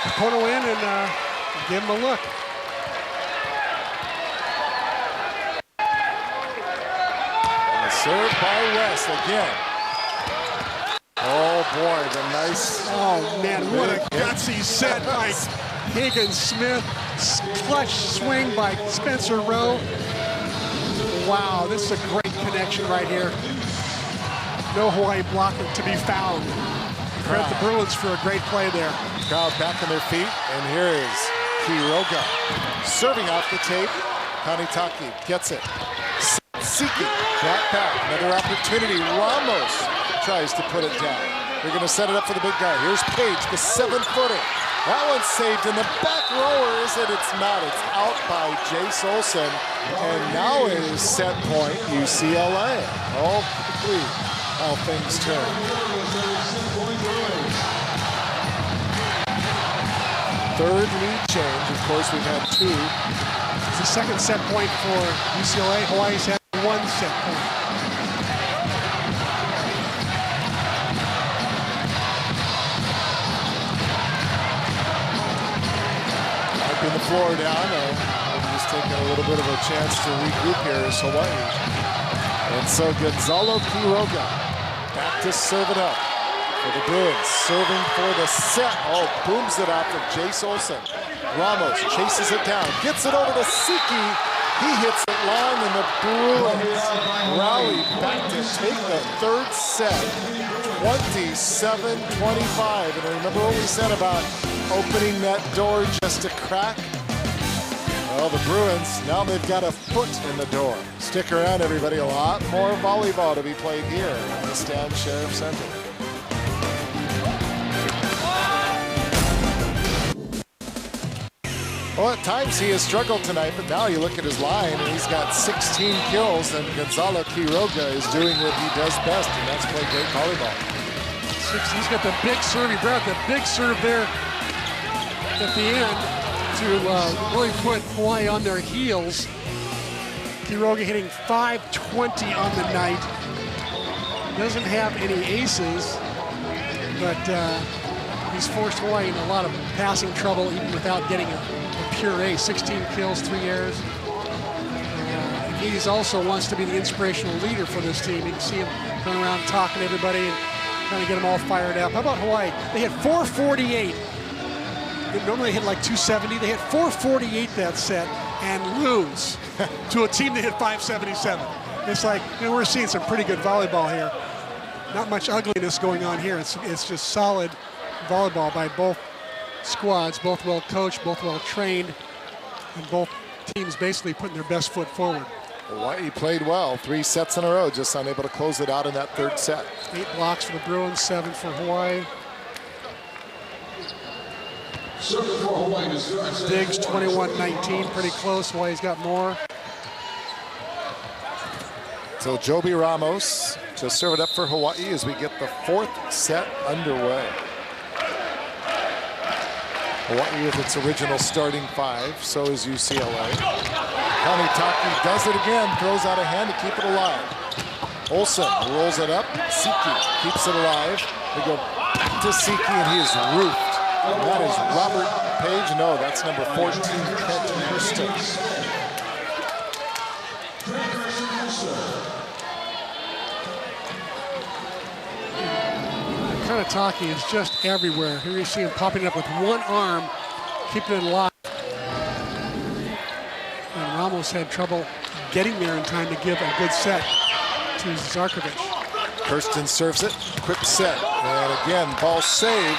Kupono in and give him a look. And served by West again. Oh boy, the nice. Oh man, what a gutsy set by Hagen Smith. Clutch swing by Spencer Rowe. Wow, this is a great connection right here. No Hawaii blocker to be found. Credit the Bruins for a great play there. Crowd back on their feet, and here is Quiroga serving off the tape. Kanitaki gets it. Siki, drop back, another opportunity. Ramos tries to put it down. They're going to set it up for the big guy. Here's Page, the 7-footer. That one's saved in the back rower. Is it? It's not. It's out by Jace Olsen. And now it is set point UCLA. Oh, quickly how things turn. Third lead change. Of course, we've had 2. It's the second set point for UCLA. Hawaii's had 1 set point. Wiping the floor down. Just taking a little bit of a chance to regroup here is Hawaii. And so Gonzalo Quiroga back to serve it up. for the Bruins, serving for the set. Oh, booms it out from Jace Olsen. Ramos chases it down, gets it over to Siki. He hits it long, and the Bruins rally back to take the third set, 27-25. And remember what we said about opening that door just a crack? Well, the Bruins, now they've got a foot in the door. Stick around, everybody. A lot more volleyball to be played here in the Stan Sheriff Center. Well, at times he has struggled tonight, but now you look at his line, and he's got 16 kills, and Gonzalo Quiroga is doing what he does best, and that's play great volleyball. He's got the big serve. He brought the big serve there at the end to really put Hawaii on their heels. Quiroga hitting .520 on the night. Doesn't have any aces, but he's forced Hawaii in a lot of passing trouble even without getting a pure ace. 16 kills, 3 errors. He also wants to be the inspirational leader for this team. You can see him going around talking to everybody and trying to get them all fired up. How about Hawaii? They hit .448. Normally they hit like 270. They hit .448 that set and lose to a team that hit .577. It's like, we're seeing some pretty good volleyball here. Not much ugliness going on here. It's just solid volleyball by both squads, both well coached, both well trained, and both teams basically putting their best foot forward. Hawaii played well, 3 sets in a row, just unable to close it out in that third set. 8 blocks for the Bruins, 7 for Hawaii. Diggs 21-19, pretty close. Hawaii's got more. So Joby Ramos to serve it up for Hawaii as we get the 4th set underway. Hawaii with its original starting 5, so is UCLA. Hanitaki does it again, throws out a hand to keep it alive. Olsen rolls it up, Siki keeps it alive. They go back to Siki, and he is roofed. And that is Robert Page. No, that's number 14, Trent Kirsten. Hanitaki is just everywhere. Here you see him popping up with one arm, keeping it alive. And Ramos had trouble getting there in time to give a good set to Zarkovic. Kirsten serves it, quick set. And again, ball saved.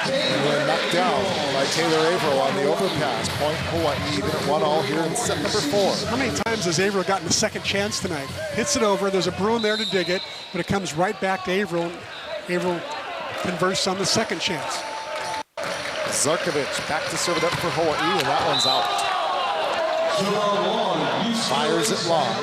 And then knocked down by Taylor Averill on the overpass. Point Hawaii even at 1-all here in set number 4. How many times has Averill gotten a second chance tonight? Hits it over, there's a Bruin there to dig it, but it comes right back to Averill. Averill converts on the second chance. Zarkovic back to serve it up for Hawaii, and that one's out. Fires it long.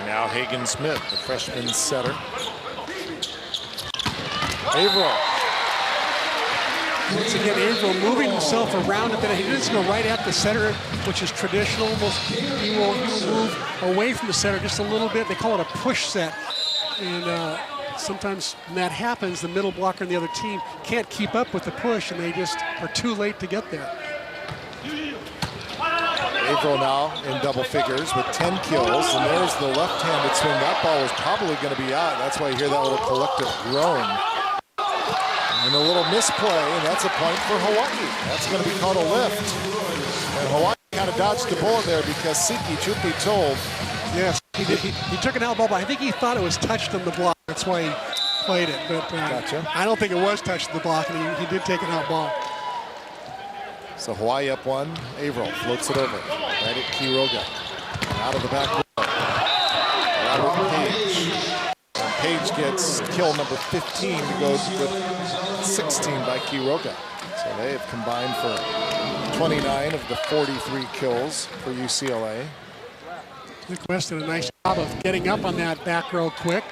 Now Hagen Smith, the freshman setter. Averill. Once again, Averill moving himself around a bit. He doesn't go right at the center, which is traditional. He will move away from the center just a little bit. They call it a push set. And sometimes when that happens, the middle blocker and the other team can't keep up with the push, and they just are too late to get there. Averill now in double figures with 10 kills, and there's the left-handed swing. That ball was probably going to be out. That's why you hear that little collective groan. And a little misplay, and that's a point for Hawaii. That's going to be called a lift. And Hawaii kind of dodged the bullet there because Siki, truth be told, yes, he did. He took an out ball, but I think he thought it was touched on the block. That's why he played it. But gotcha. I don't think it was touched on the block, and he did take an out ball. So Hawaii up 1. Averill floats it over. Right at Quiroga. Out of the back row. Robert Page. And Page gets kill number 15 to go with 16 by Quiroga. So they have combined for 29 of the 43 kills for UCLA. Nick West did a nice job of getting up on that back row quick.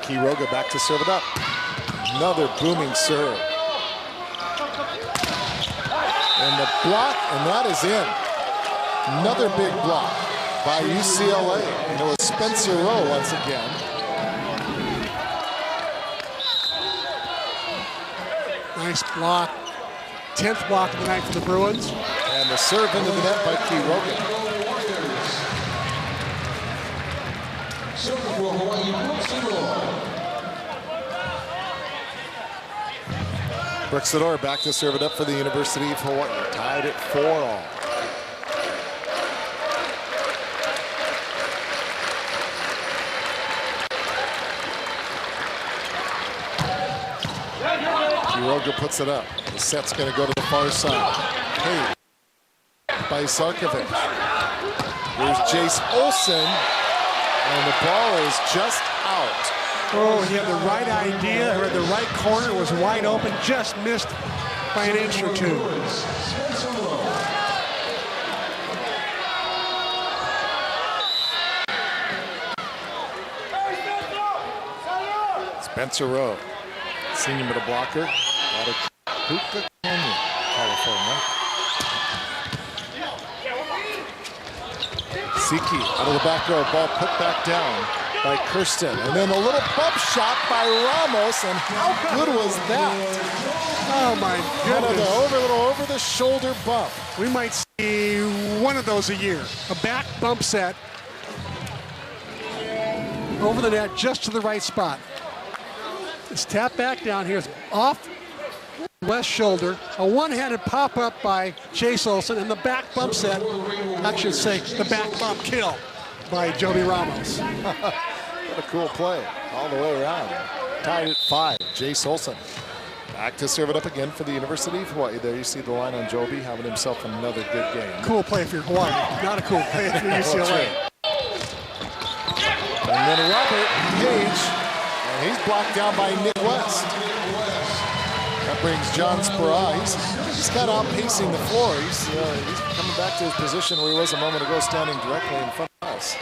Quiroga back to serve it up. Another booming serve. And the block, and that is in. Another big block by UCLA. And it was Spencer Rowe once again. Nice block. 10th block of the night for the Bruins. And the serve into the net by Quiroga. Brixador back to serve it up for the University of Hawaii. Tied at 4-all. Quiroga puts it up. The set's going to go to the far side. Hey, by Sarkovic. Here's Jace Olsen, and the ball is just out. Oh, he had the right idea, or the right corner was wide open, just missed by an inch or two. Spencer Rowe, senior middle blocker, out of Puka Canyon, California. Siki out of the back row, ball put back down by Kirsten. And then a little bump shot by Ramos, and how good was that? Oh my goodness. Little over the shoulder bump. We might see one of those a year. A back bump set over the net, just to the right spot. It's tapped back down here. It's off west shoulder. A one-handed pop-up by Chase Olsen, and the back bump set, I should say, the back bump kill by Joby Ramos. What a cool play all the way around. Tied at 5. Jace Olsen back to serve it up again for the University of Hawaii. There you see the line on Joby having himself another good game. Cool play for Hawaii, not a cool play for UCLA. And then Robert Page, and he's blocked down by Nick West. That brings John Spera. He's kind of outpacing the floor. He's coming back to his position where he was a moment ago, standing directly in front of us.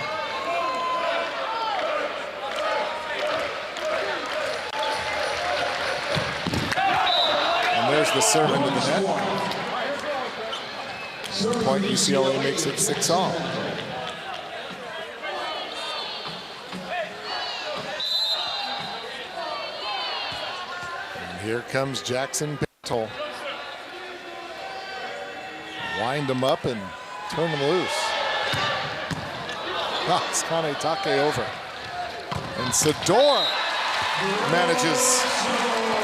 And there's the serve into the net. Point UCLA makes it 6-all. Here comes Jackson Pintle. Wind him up and turn him loose. Knocks Kane Take over. And Sador manages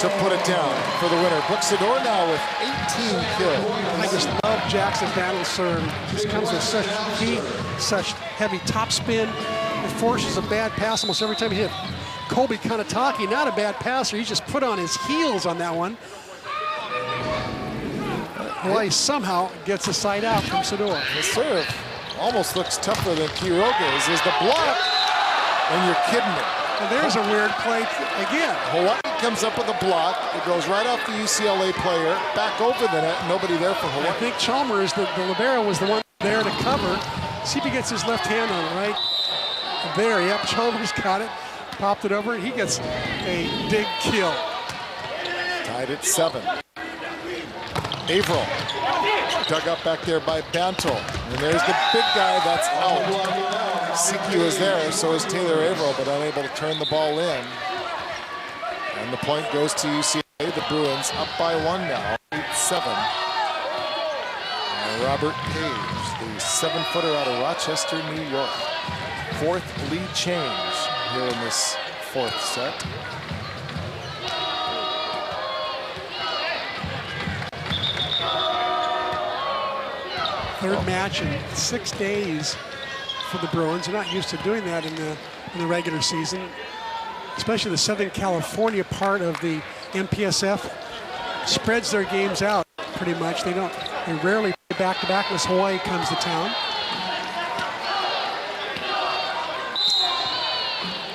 to put it down for the winner. Brooke Sador now with 18 kills. I just love Jackson Battle's serve. Just comes with such heat, such heavy topspin. It forces a bad pass almost every time he hit. Colby Kanataki, not a bad passer. He just put on his heels on that one. Hawaii somehow gets a side out from Sador. The serve almost looks tougher than Quiroga's. Is the block, and you're kidding me. And there's a weird play again. Hawaii comes up with a block. It goes right off the UCLA player, back over the net. Nobody there for Hawaii. I think Chalmers, the libero, was the one there to cover. See if he gets his left hand on it right there. Yep, Chalmers got it. Popped it over, and he gets a big kill. Tied at 7. Averill dug up back there by Bantle. And there's the big guy that's out. Siki was there, so is Taylor Averill, but unable to turn the ball in. And the point goes to UCLA. The Bruins up by 1 now, 8-7. And Robert Page, the 7-footer out of Rochester, New York. 4th lead change here in this 4th set. Third match in 6 days for the Bruins. They're not used to doing that in the regular season, especially the Southern California part of the MPSF spreads their games out pretty much. They rarely play back-to-back unless Hawaii comes to town.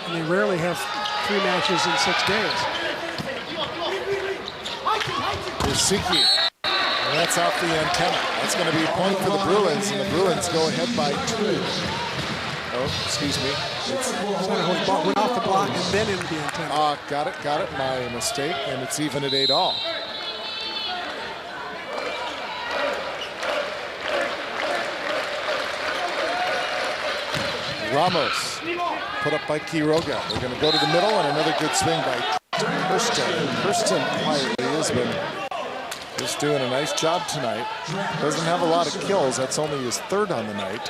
And they rarely have 3 matches in 6 days. Here's Siki. And that's off the antenna. That's going to be a point for the Bruins, and the Bruins go ahead by 2. Oh, excuse me. Went off the block and then into the antenna. Got it. My mistake, and it's even at 8-all. Ramos put up by Quiroga. They're going to go to the middle, and another good swing by Kirsten. Kirsten quietly has been just doing a nice job tonight. Doesn't have a lot of kills. That's only his third on the night.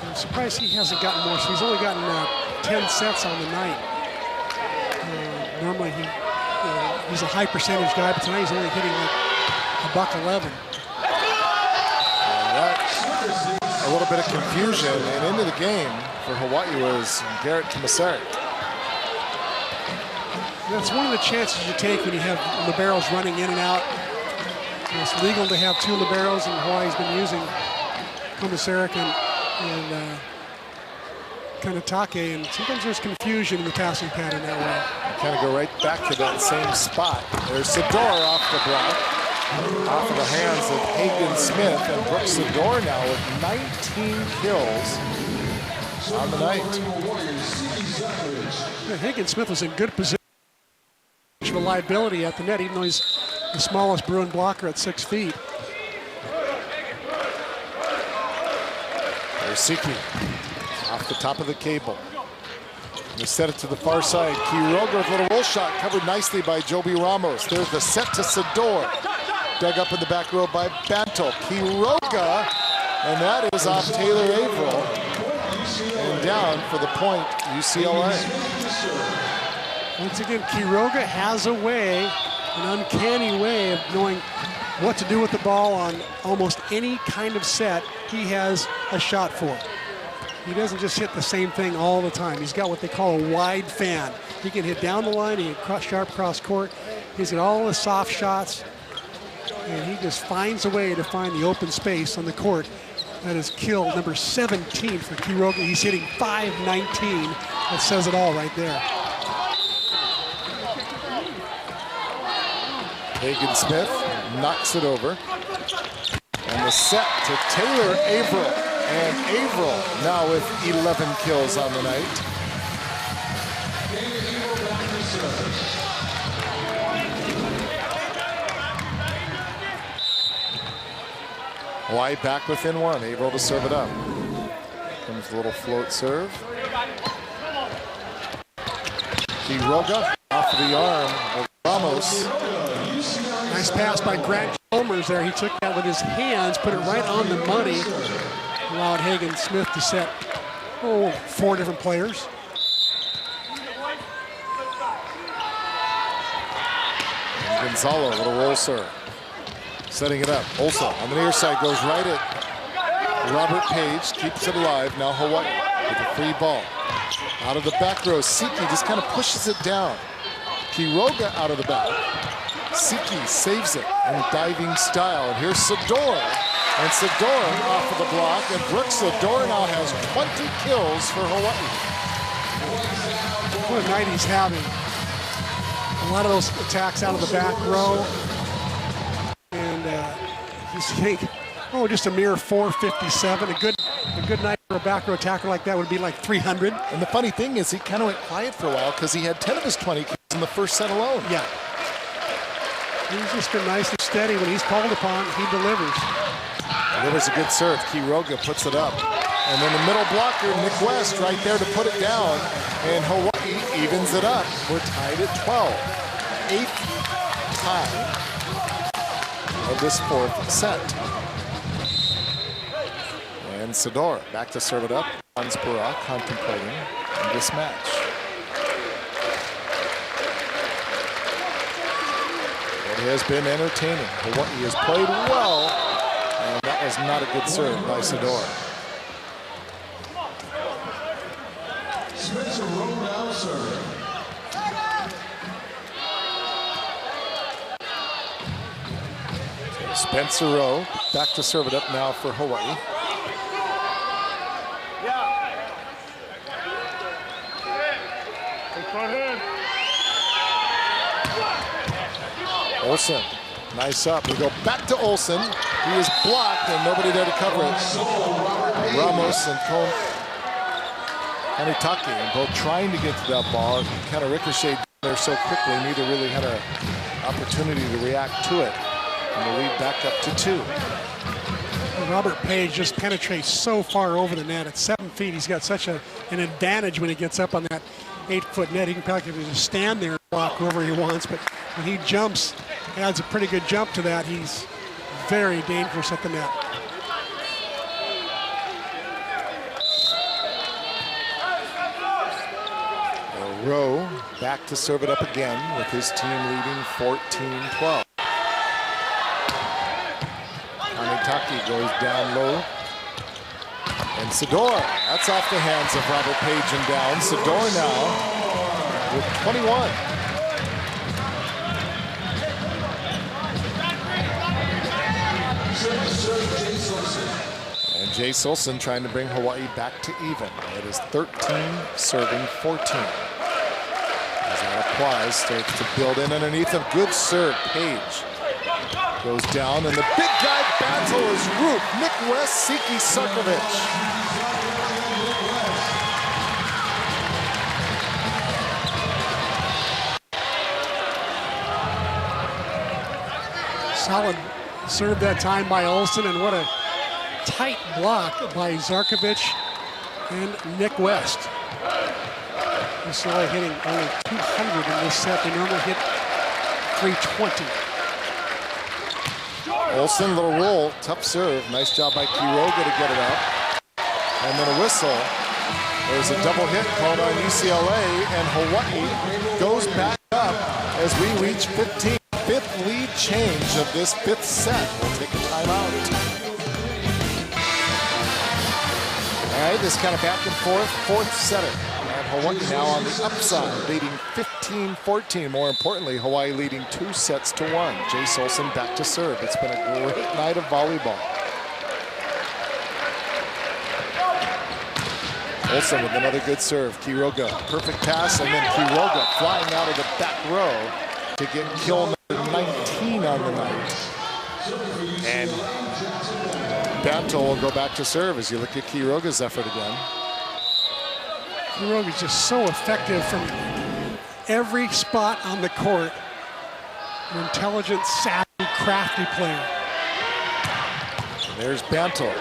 I'm surprised he hasn't gotten more. So he's only gotten 10 sets on the night. Normally he's a high percentage guy, but tonight he's only hitting like $111. And that, a little bit of confusion, and into the game for Hawaii was Garrett Komisarek. That's one of the chances you take when you have liberos running in and out. It's legal to have two liberos, and Hawaii's been using Komisarek and Kanatake, and sometimes there's confusion in the passing pattern that way. Kind of go right back to that same spot. There's Sador off the block, off of the hands of Hagen Smith, and Brooks Sador now with 19 kills on the night. Yeah, Hagen Smith was in good position. A liability at the net, even though he's the smallest Bruin blocker at 6 feet. There's Siki off the top of the cable. They set it to the far side. Quiroga with a little roll shot, covered nicely by Joby Ramos. There's the set to Sador. Dug up in the back row by Bantle. Quiroga, and that is off Taylor Averill. And down for the point, UCLA. Once again, Quiroga has a way, an uncanny way of knowing what to do with the ball on almost any kind of set he has a shot for. He doesn't just hit the same thing all the time. He's got what they call a wide fan. He can hit down the line, he can sharp cross court. He's got all the soft shots, and he just finds a way to find the open space on the court. That is kill number 17 for Quiroga. He's hitting .519. That says it all right there. Hagen Smith knocks it over. And the set to Taylor Averill. And Averill now with 11 kills on the night. Hawaii back within one. Averill to serve it up. Comes the little float serve. Quiroga off of the arm of Ramos. Nice pass by Grant Chalmers there. He took that with his hands, put it right on the money. Allowed Hagen Smith to set, 4 different players. And Gonzalo, little roll serve. Setting it up. Olsen on the near side goes right at Robert Page, keeps it alive. Now Hawaii with a free ball. Out of the back row, Siki just kind of pushes it down. Quiroga out of the back. Siki saves it in diving style. And here's Sador. And Sador off of the block. And Brooks Sador now has 20 kills for Hawaii. What a night he's having. A lot of those attacks out of the back row. And he's hitting, just a mere 457. A good night for a back row attacker like that would be like 300. And the funny thing is he kind of went quiet for a while because he had 10 of his 20 kills in the first set alone. Yeah. He's just been nice and steady. When he's called upon, he delivers. Delivers a good serve. Quiroga puts it up. And then the middle blocker, Nick West, right there to put it down. And Hawaii evens it up. We're tied at 12. 8th tie of this 4th set. And Sador back to serve it up. Hans Barak contemplating this match. It has been entertaining. Hawaii has played well, and that was not a good serve by Sador. Spencer Rowe now serving. Spencer Rowe back to serve it up now for Hawaii. Olsen, nice up. We go back to Olsen. He is blocked and nobody there to cover it. Ramos and Kanatake, and both trying to get to that ball. It kind of ricocheted there so quickly. Neither really had an opportunity to react to it. And the lead back up to 2. Robert Page just penetrates so far over the net. At 7 feet, he's got such an advantage when he gets up on that 8-foot net. He can probably just stand there and block whoever he wants, but when he jumps, adds a pretty good jump to that. He's very dangerous at the net. Rowe back to serve it up again with his team leading 14-12. Kamitaki goes down low. And Sador, that's off the hands of Robert Page and down. Sador now with 21. And Jay Solson trying to bring Hawaii back to even. It is 13 serving 14. As that applies, starts to build in underneath him. Good serve, Page. Goes down, and the big guy battle is Roof. Nick West, Siki Sarkovic. Solid serve that time by Olsen, and what a tight block by Zarkovic and Nick West. UCLA hitting only 200 in this set. They normally hit 320. Olsen, little roll, tough serve. Nice job by Quiroga to get it up. And then a whistle. There's a double hit called on UCLA, and Hawaii goes back up as we reach 15. Fifth lead change of this fifth set. We'll take a timeout. All right, this kind of back and forth, fourth setter. And Hawaii now on the upside, leading 15-14. More importantly, Hawaii leading 2 sets to 1. Jay Solson back to serve. It's been a great night of volleyball. Olsen with another good serve. Quiroga, perfect pass, and then Quiroga flying out of the back row to get kill number 19 on the night. And Bantle will go back to serve as you look at Quiroga's effort again. Quiroga is just so effective from every spot on the court. An intelligent, savvy, crafty player. There's Bantle.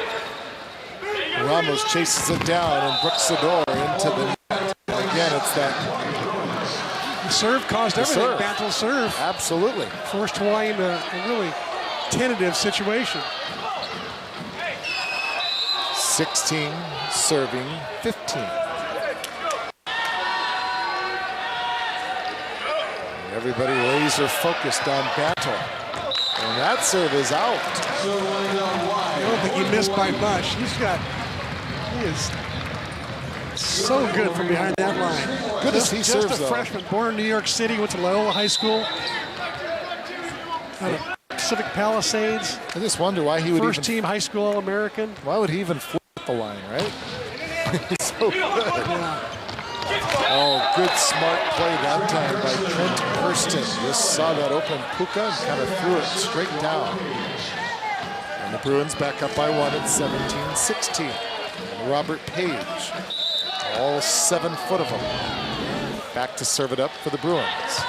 Ramos chases it down, and Brooks Sador into the net. And again, it's that. The serve caused everything. Bantle's serve. Absolutely. Forced Hawaii into a really tentative situation. 16 serving 15. Everybody laser focused on Bantle. And that serve is out. I don't think he missed by much. He is so good from behind that line. Good as he serves, just a freshman, born in New York City, went to Loyola High School. Out of Pacific Palisades. I just wonder why he would first team high school All-American. Why would he even flip the line, right? He's so good. Yeah. Oh, good smart play that time by Trent Kirsten. Just saw that open puka and kind of threw it straight down. And the Bruins back up by 1 at 17-16. And Robert Page, all 7 foot of them, back to serve it up for the Bruins.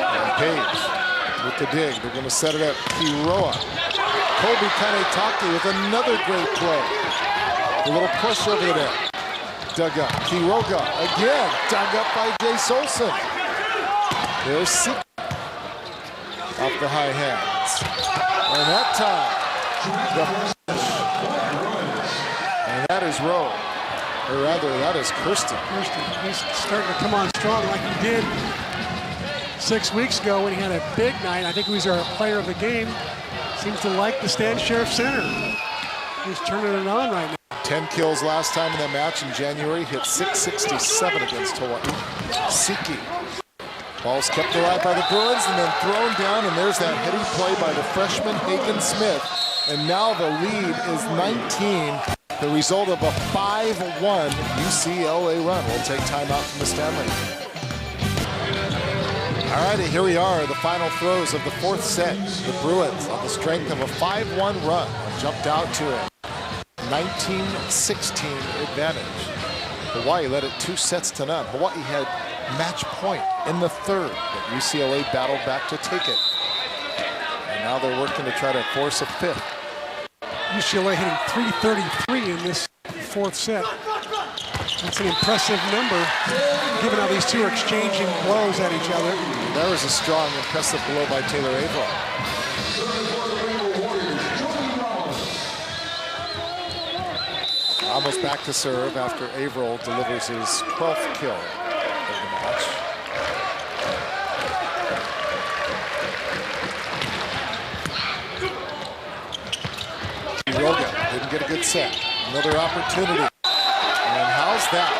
And Page with the dig. They're going to set it up. Kiroa. Kobe Kanetake with another great play. A little push over the net. Dug up. Quiroga again. Dug up by Jay Solson. There's Siki off the high hands. And that time, and that is Rowe. Or rather, that is Kirsten. He's starting to come on strong like he did 6 weeks ago when he had a big night. I think he was our player of the game. Seems to like the Stan Sheriff Center. He's turning it on right now. 10 kills last time in that match in January. Hit 667 against Hawaii. Siki. Ball's kept alive by the Bruins and then thrown down, and there's that heady play by the freshman Hagen Smith. And now the lead is 19, the result of a 5-1 UCLA run. We'll take timeout from the Stanley. All righty, here we are, the final throws of the fourth set. The Bruins, on the strength of a 5-1 run, have jumped out to a 19-16 advantage. Hawaii led it 2-0. Hawaii had match point in the third, but UCLA battled back to take it. And now they're working to try to force a fifth. UCLA hitting 333 in this fourth set. That's an impressive number, given how these two are exchanging blows at each other. That was a strong, impressive blow by Taylor Averill. Almost back to serve after Averill delivers his 12th kill of the match. Roga didn't get a good set. Another opportunity. And how's that?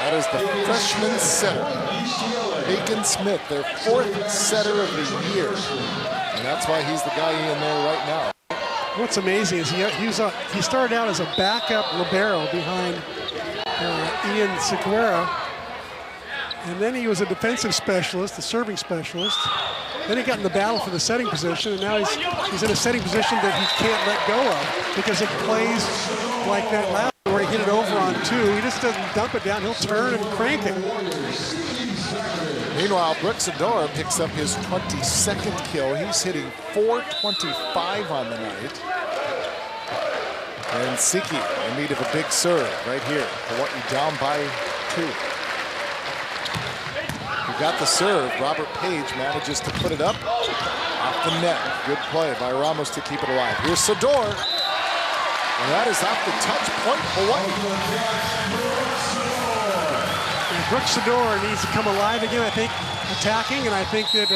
That is the freshman setter, Bacon Smith, their 4th setter of the year. And that's why he's the guy in there right now. What's amazing is he started out as a backup libero behind Ian Sequeira, and then he was a defensive specialist, a serving specialist. Then he got in the battle for the setting position, and now he's in a setting position that he can't let go of because it plays like that last where he hit it over on 2. He just doesn't dump it down. He'll turn and crank it. Meanwhile, Brooks Adora picks up his 22nd kill. He's hitting .425 on the night. And Siki in need of a big serve right here. Hawaii down by 2. He got the serve. Robert Page manages to put it up off the net. Good play by Ramos to keep it alive. Here's Sador. And that is off the touch point, Hawaii. Brooks Sador needs to come alive again, I think, attacking, and I think that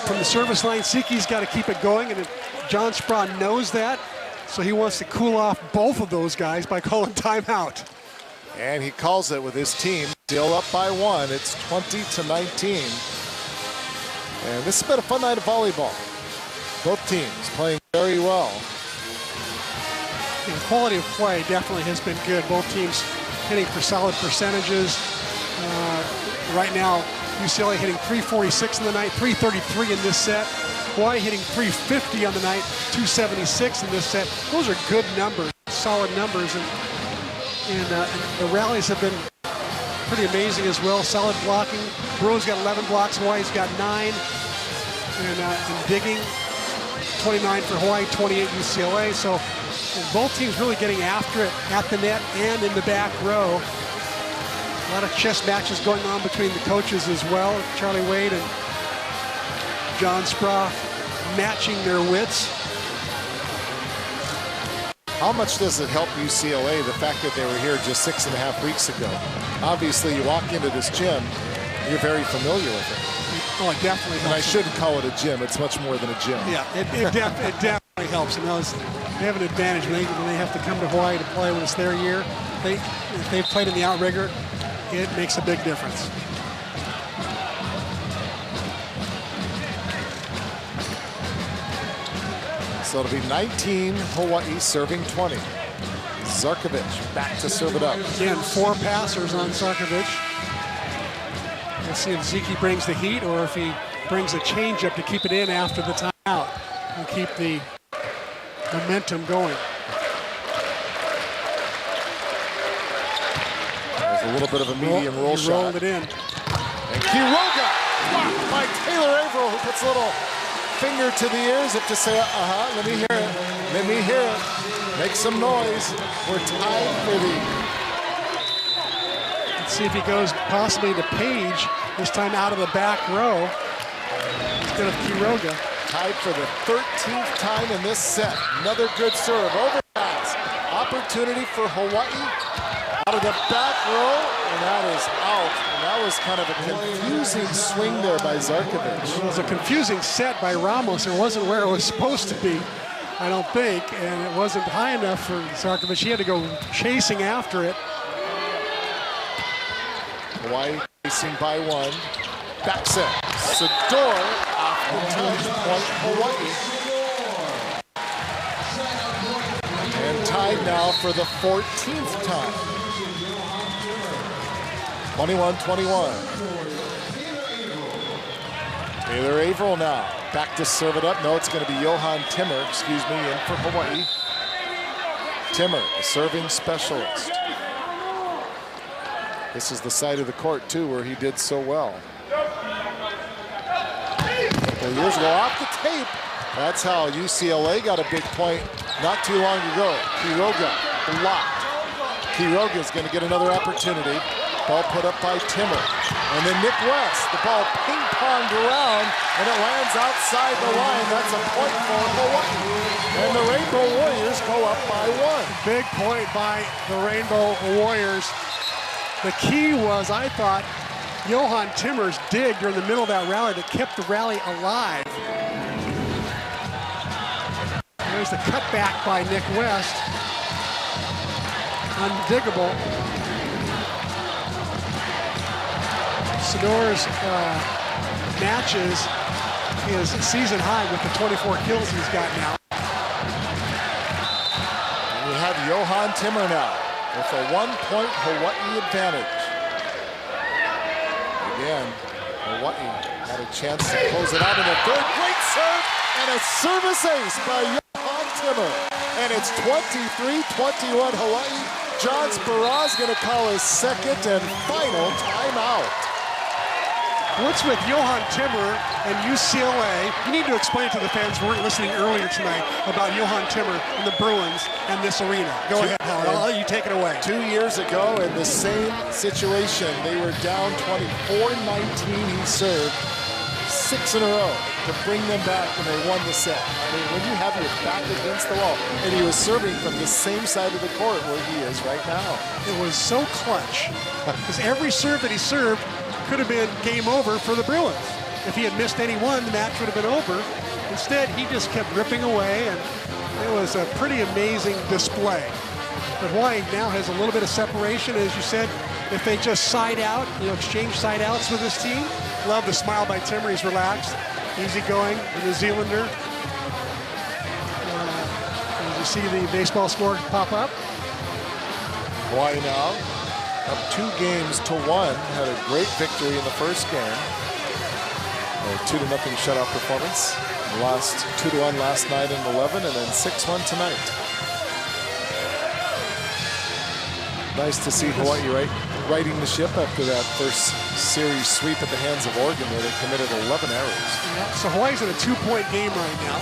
from the service line, Siki's got to keep it going, and John Spraw knows that, so he wants to cool off both of those guys by calling timeout. And he calls it with his team still up by 1. It's 20-19. And this has been a fun night of volleyball. Both teams playing very well. The quality of play definitely has been good. Both teams hitting for solid percentages. Right now, UCLA hitting .346 in the night, .333 in this set. Hawaii hitting .350 on the night, .276 in this set. Those are good numbers, solid numbers, and the rallies have been pretty amazing as well. Solid blocking. Bruin's got 11 blocks, Hawaii's got 9. And digging, 29 for Hawaii, 28 UCLA. So both teams really getting after it at the net and in the back row. A lot of chess matches going on between the coaches as well. Charlie Wade and John Spraw matching their wits. How much does it help UCLA, the fact that they were here just 6.5 weeks ago? Obviously, you walk into this gym, you're very familiar with it. Oh, it definitely helps. And I shouldn't call it a gym. It's much more than a gym. Yeah, it definitely helps. And they have an advantage when they have to come to Hawaii to play when it's their year. If they've played in the outrigger, it makes a big difference. So it'll be 19 Hawaii serving 20. Zarkovic back to serve it up. Again, 4 passers on Zarkovic. Let's see if Ziki brings the heat or if he brings a changeup to keep it in after the timeout and keep the momentum going. There's a little bit of a medium roll shot. Rolled it in. And Quiroga blocked by Taylor Averill, who puts a little finger to the ears up to say, let me hear it. Let me hear it. Make some noise. We're tied for the... Let's see if he goes possibly to Page, this time out of the back row instead of Quiroga. Tied for the 13th time in this set. Another good serve. Overpass. Opportunity for Hawaii. Out of the back row, and that is out. And that was kind of a confusing swing there by Zarkovic. It was a confusing set by Ramos. It wasn't where it was supposed to be, I don't think, and it wasn't high enough for Zarkovic. He had to go chasing after it. Hawaii racing by 1. Back set. Sador off the touch point, Hawaii. And tied now for the 14th time. 21-21. Taylor Averill now. Back to serve it up. No, it's going to be Johan Timmer, in for Hawaii. Timmer, the serving specialist. This is the side of the court, too, where he did so well. A couple years ago, off the tape. That's how UCLA got a big point Not too long ago, Quiroga blocked. Quiroga's going to get another opportunity. Ball put up by Timmer. And then Nick West, the ball ping-ponged around, and it lands outside the line. That's a point for Hawaii. And the Rainbow Warriors go up by 1. Big point by the Rainbow Warriors. The key was, I thought, Johan Timmer's dig during the middle of that rally that kept the rally alive. There's the cutback by Nick West. Undiggable. Sedor's matches his season high with the 24 kills he's got now. And we have Johan Timmer now with a 1-point Hawaii advantage. Again, Hawaii had a chance to close it out in the third. Great serve and a service ace by Johan Timmer. And it's 23-21 Hawaii. John Spera's going to call his second and final timeout. What's with Johan Timmer and UCLA? You need to explain to the fans who weren't listening earlier tonight about Johan Timmer and the Bruins and this arena. Go ahead, Howard. I'll let you take it away. 2 years ago, in the same situation, they were down 24-19. He served 6 in a row to bring them back, and they won the set. I mean, when you have your back against the wall, and he was serving from the same side of the court where he is right now. It was so clutch, because every serve that he served could have been game over for the Bruins. If he had missed any one, the match would have been over. Instead, he just kept ripping away, and it was a pretty amazing display. But Hawaii now has a little bit of separation, as you said. If they just side out, exchange side outs with this team. Love the smile by Timmer. He's relaxed, easygoing, the New Zealander. As you see the baseball score pop up. Hawaii now up 2-1. Had a great victory in the first game. A 2-0 shutout performance. Lost 2-1 last night in 11, and then 6-1 tonight. Nice to see Hawaii righting the ship after that first series sweep at the hands of Oregon, where they committed 11 errors. Yeah, so Hawaii's in a 2-point game right now.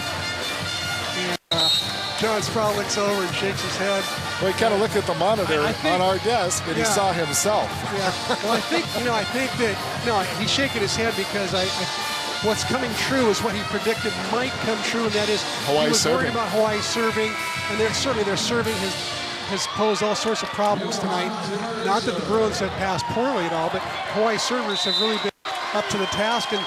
And John Sproul looks over and shakes his head. Well, he kind of looked at the monitor on our desk, and he saw himself. Yeah. Well, I think that he's shaking his head because what's coming true is what he predicted might come true, and that is Hawaii he was serving. worried about Hawaii serving, and their serving has posed all sorts of problems tonight. Not that the Bruins have passed poorly at all, but Hawaii servers have really been up to the task. And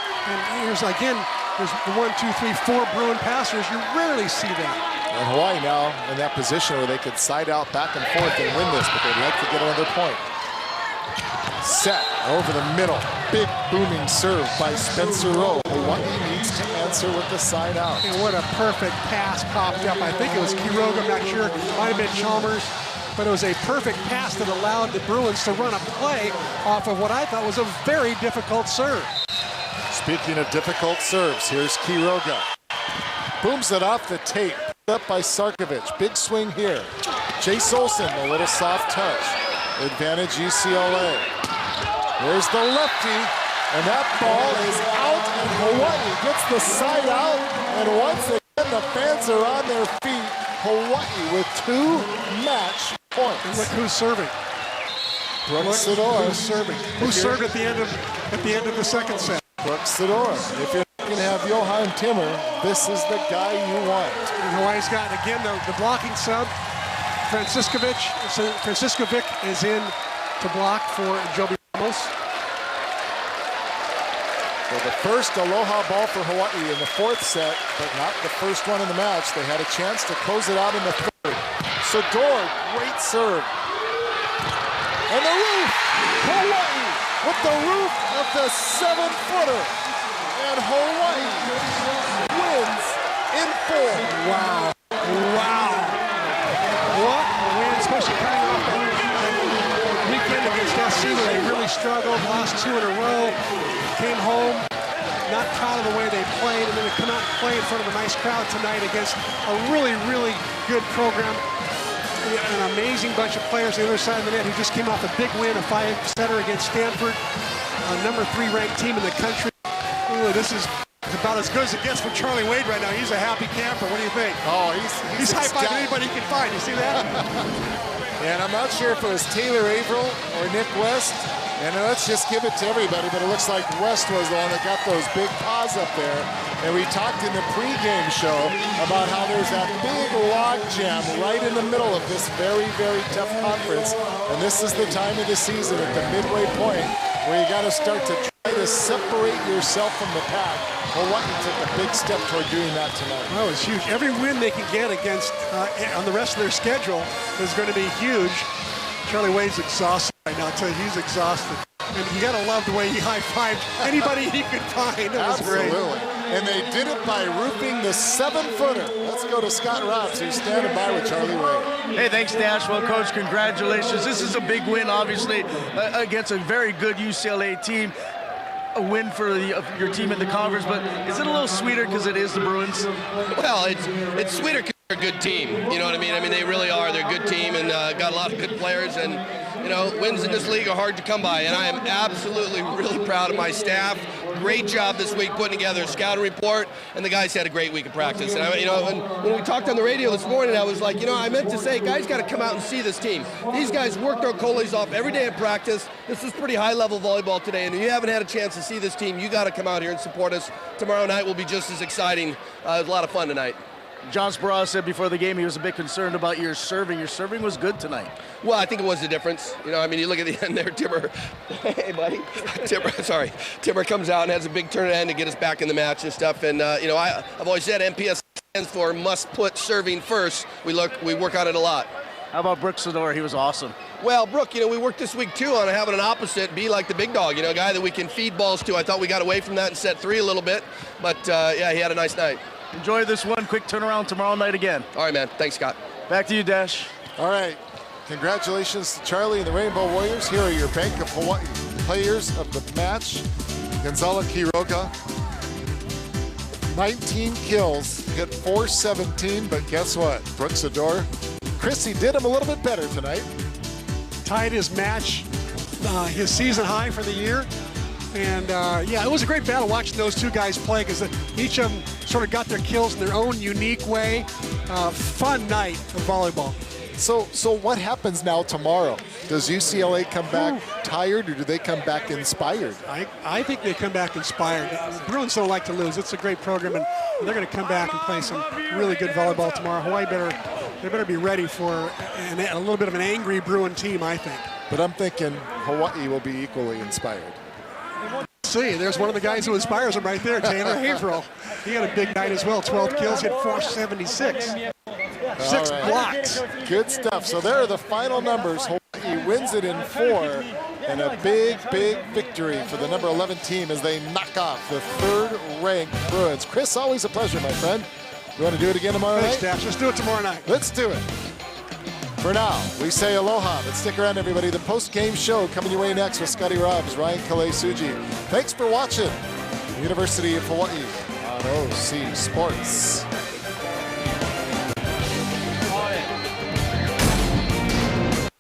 here's again, there's the 1, 2, 3, 4 Bruin passers. You rarely see that. And Hawaii now in that position where they could side out back and forth and win this, but they'd like to get another point. Set over the middle. Big booming serve by Spencer Rowe. Hawaii needs to answer with the side out. And what a perfect pass popped up. I think it was Quiroga, I'm not sure. Might have been Chalmers. But it was a perfect pass that allowed the Bruins to run a play off of what I thought was a very difficult serve. Speaking of difficult serves, here's Quiroga. Booms it off the tape. Up by Sarkovic. Big swing here. Chase Olsen, a little soft touch. Advantage UCLA. There's the lefty, and that ball is out, and Hawaii gets the side out, and once again the fans are on their feet. Hawaii with 2 match points. And look who's serving. Brooks Sedor. Who's serving? Who served at the end of the second set? Brooks Sedor. If you're going to have Johan Timmer, this is the guy you want. And Hawaii's got, again, the blocking sub. Franciscovic is in to block for Joby Ramos. Well, the first aloha ball for Hawaii in the 4th set, but not the first one in the match. They had a chance to close it out in the 3rd. Sedor, great serve. And the roof! Hawaii with the roof of the 7-footer. And Hawaii wins in 4. Wow. What a win, especially coming off that weekend against SC where they really struggled, lost 2 in a row, came home, not proud of the way they played, and then they come out and play in front of a nice crowd tonight against a really, really good program. An amazing bunch of players on the other side of the net who just came off a big win, a 5-setter against Stanford, a number 3 ranked team in the country. Ooh, this is about as good as it gets for Charlie Wade right now. He's a happy camper. What do you think? Oh, he's high-fiving anybody he can find. You see that? And I'm not sure if it was Taylor Averill or Nick West. And let's just give it to everybody, but it looks like West was the one that got those big paws up there. And we talked in the pregame show about how there's that big log jam right in the middle of this very, very tough conference. And this is the time of the season at the midway point where you got to start to try to separate yourself from the pack. Hawaii took a big step toward doing that tonight. Oh, it's huge. Every win they can get against on the rest of their schedule is going to be huge. Charlie Wade's exhausted right now. I'll tell you, he's exhausted. And you got to love the way he high-fived anybody he could find. It was Absolutely. great. And they did it by roofing the 7-footer. Let's go to Scott Robs, who's standing by with Charlie Wade. Hey, thanks, Dash. Well, Coach, congratulations. This is a big win, obviously, against a very good UCLA team. A win for your team in the conference, but is it a little sweeter because it is the Bruins? Well, it's sweeter because they're a good team. You know what I mean? I mean, they really are. They're a good team and got a lot of good players. And, you know, wins in this league are hard to come by. And I am absolutely really proud of my staff. Great job this week putting together a scouting report, and the guys had a great week of practice. And when we talked on the radio this morning, I was like, I meant to say, guys got to come out and see this team. These guys worked their Coleys off every day in practice. This was pretty high-level volleyball today, and if you haven't had a chance to see this team, you got to come out here and support us. Tomorrow night will be just as exciting. It was a lot of fun tonight. John Sparrow said before the game he was a bit concerned about your serving. Your serving was good tonight. Well, I think it was the difference. I mean, you look at the end there, Timmer. Hey, buddy. Timmer comes out and has a big turn at end to get us back in the match and stuff. And, I've always said MPS stands for must put serving first. We work on it a lot. How about Brooks Sador? He was awesome. Well, Brooke, we worked this week, too, on having an opposite be like the big dog, a guy that we can feed balls to. I thought we got away from that in set 3 a little bit. But, yeah, he had a nice night. Enjoy this one. Quick turnaround tomorrow night again. All right, man. Thanks, Scott. Back to you, Dash. All right. Congratulations to Charlie and the Rainbow Warriors. Here are your Bank of Hawaii players of the match. Gonzalo Quiroga, 19 kills, hit .417, but guess what? Brooks Sador, Chrissy did him a little bit better tonight. Tied his match, his season high for the year. And, yeah, it was a great battle watching those two guys play because each of them sort of got their kills in their own unique way. Fun night of volleyball. So what happens now tomorrow? Does UCLA come back tired or do they come back inspired? I think they come back inspired. The Bruins don't like to lose. It's a great program, and they're going to come back and play some really good volleyball tomorrow. Hawaii better be ready for a little bit of an angry Bruin team, I think. But I'm thinking Hawaii will be equally inspired. See, there's one of the guys who inspires him right there, Taylor Averill. He had a big night as well, 12 kills, hit .476. 6 blocks. Good stuff. So there are the final numbers. Hawaii wins it in 4, and a big, big victory for the number 11 team as they knock off the 3rd-ranked Bruins. Chris, always a pleasure, my friend. You want to do it again tomorrow night? Thanks, Dash. Let's do it tomorrow night. Let's do it. For now, we say aloha, but stick around, everybody. The post-game show coming your way next with Scotty Robs, Ryan Kalei-Suji. Thanks for watching. University of Hawaii on OC Sports.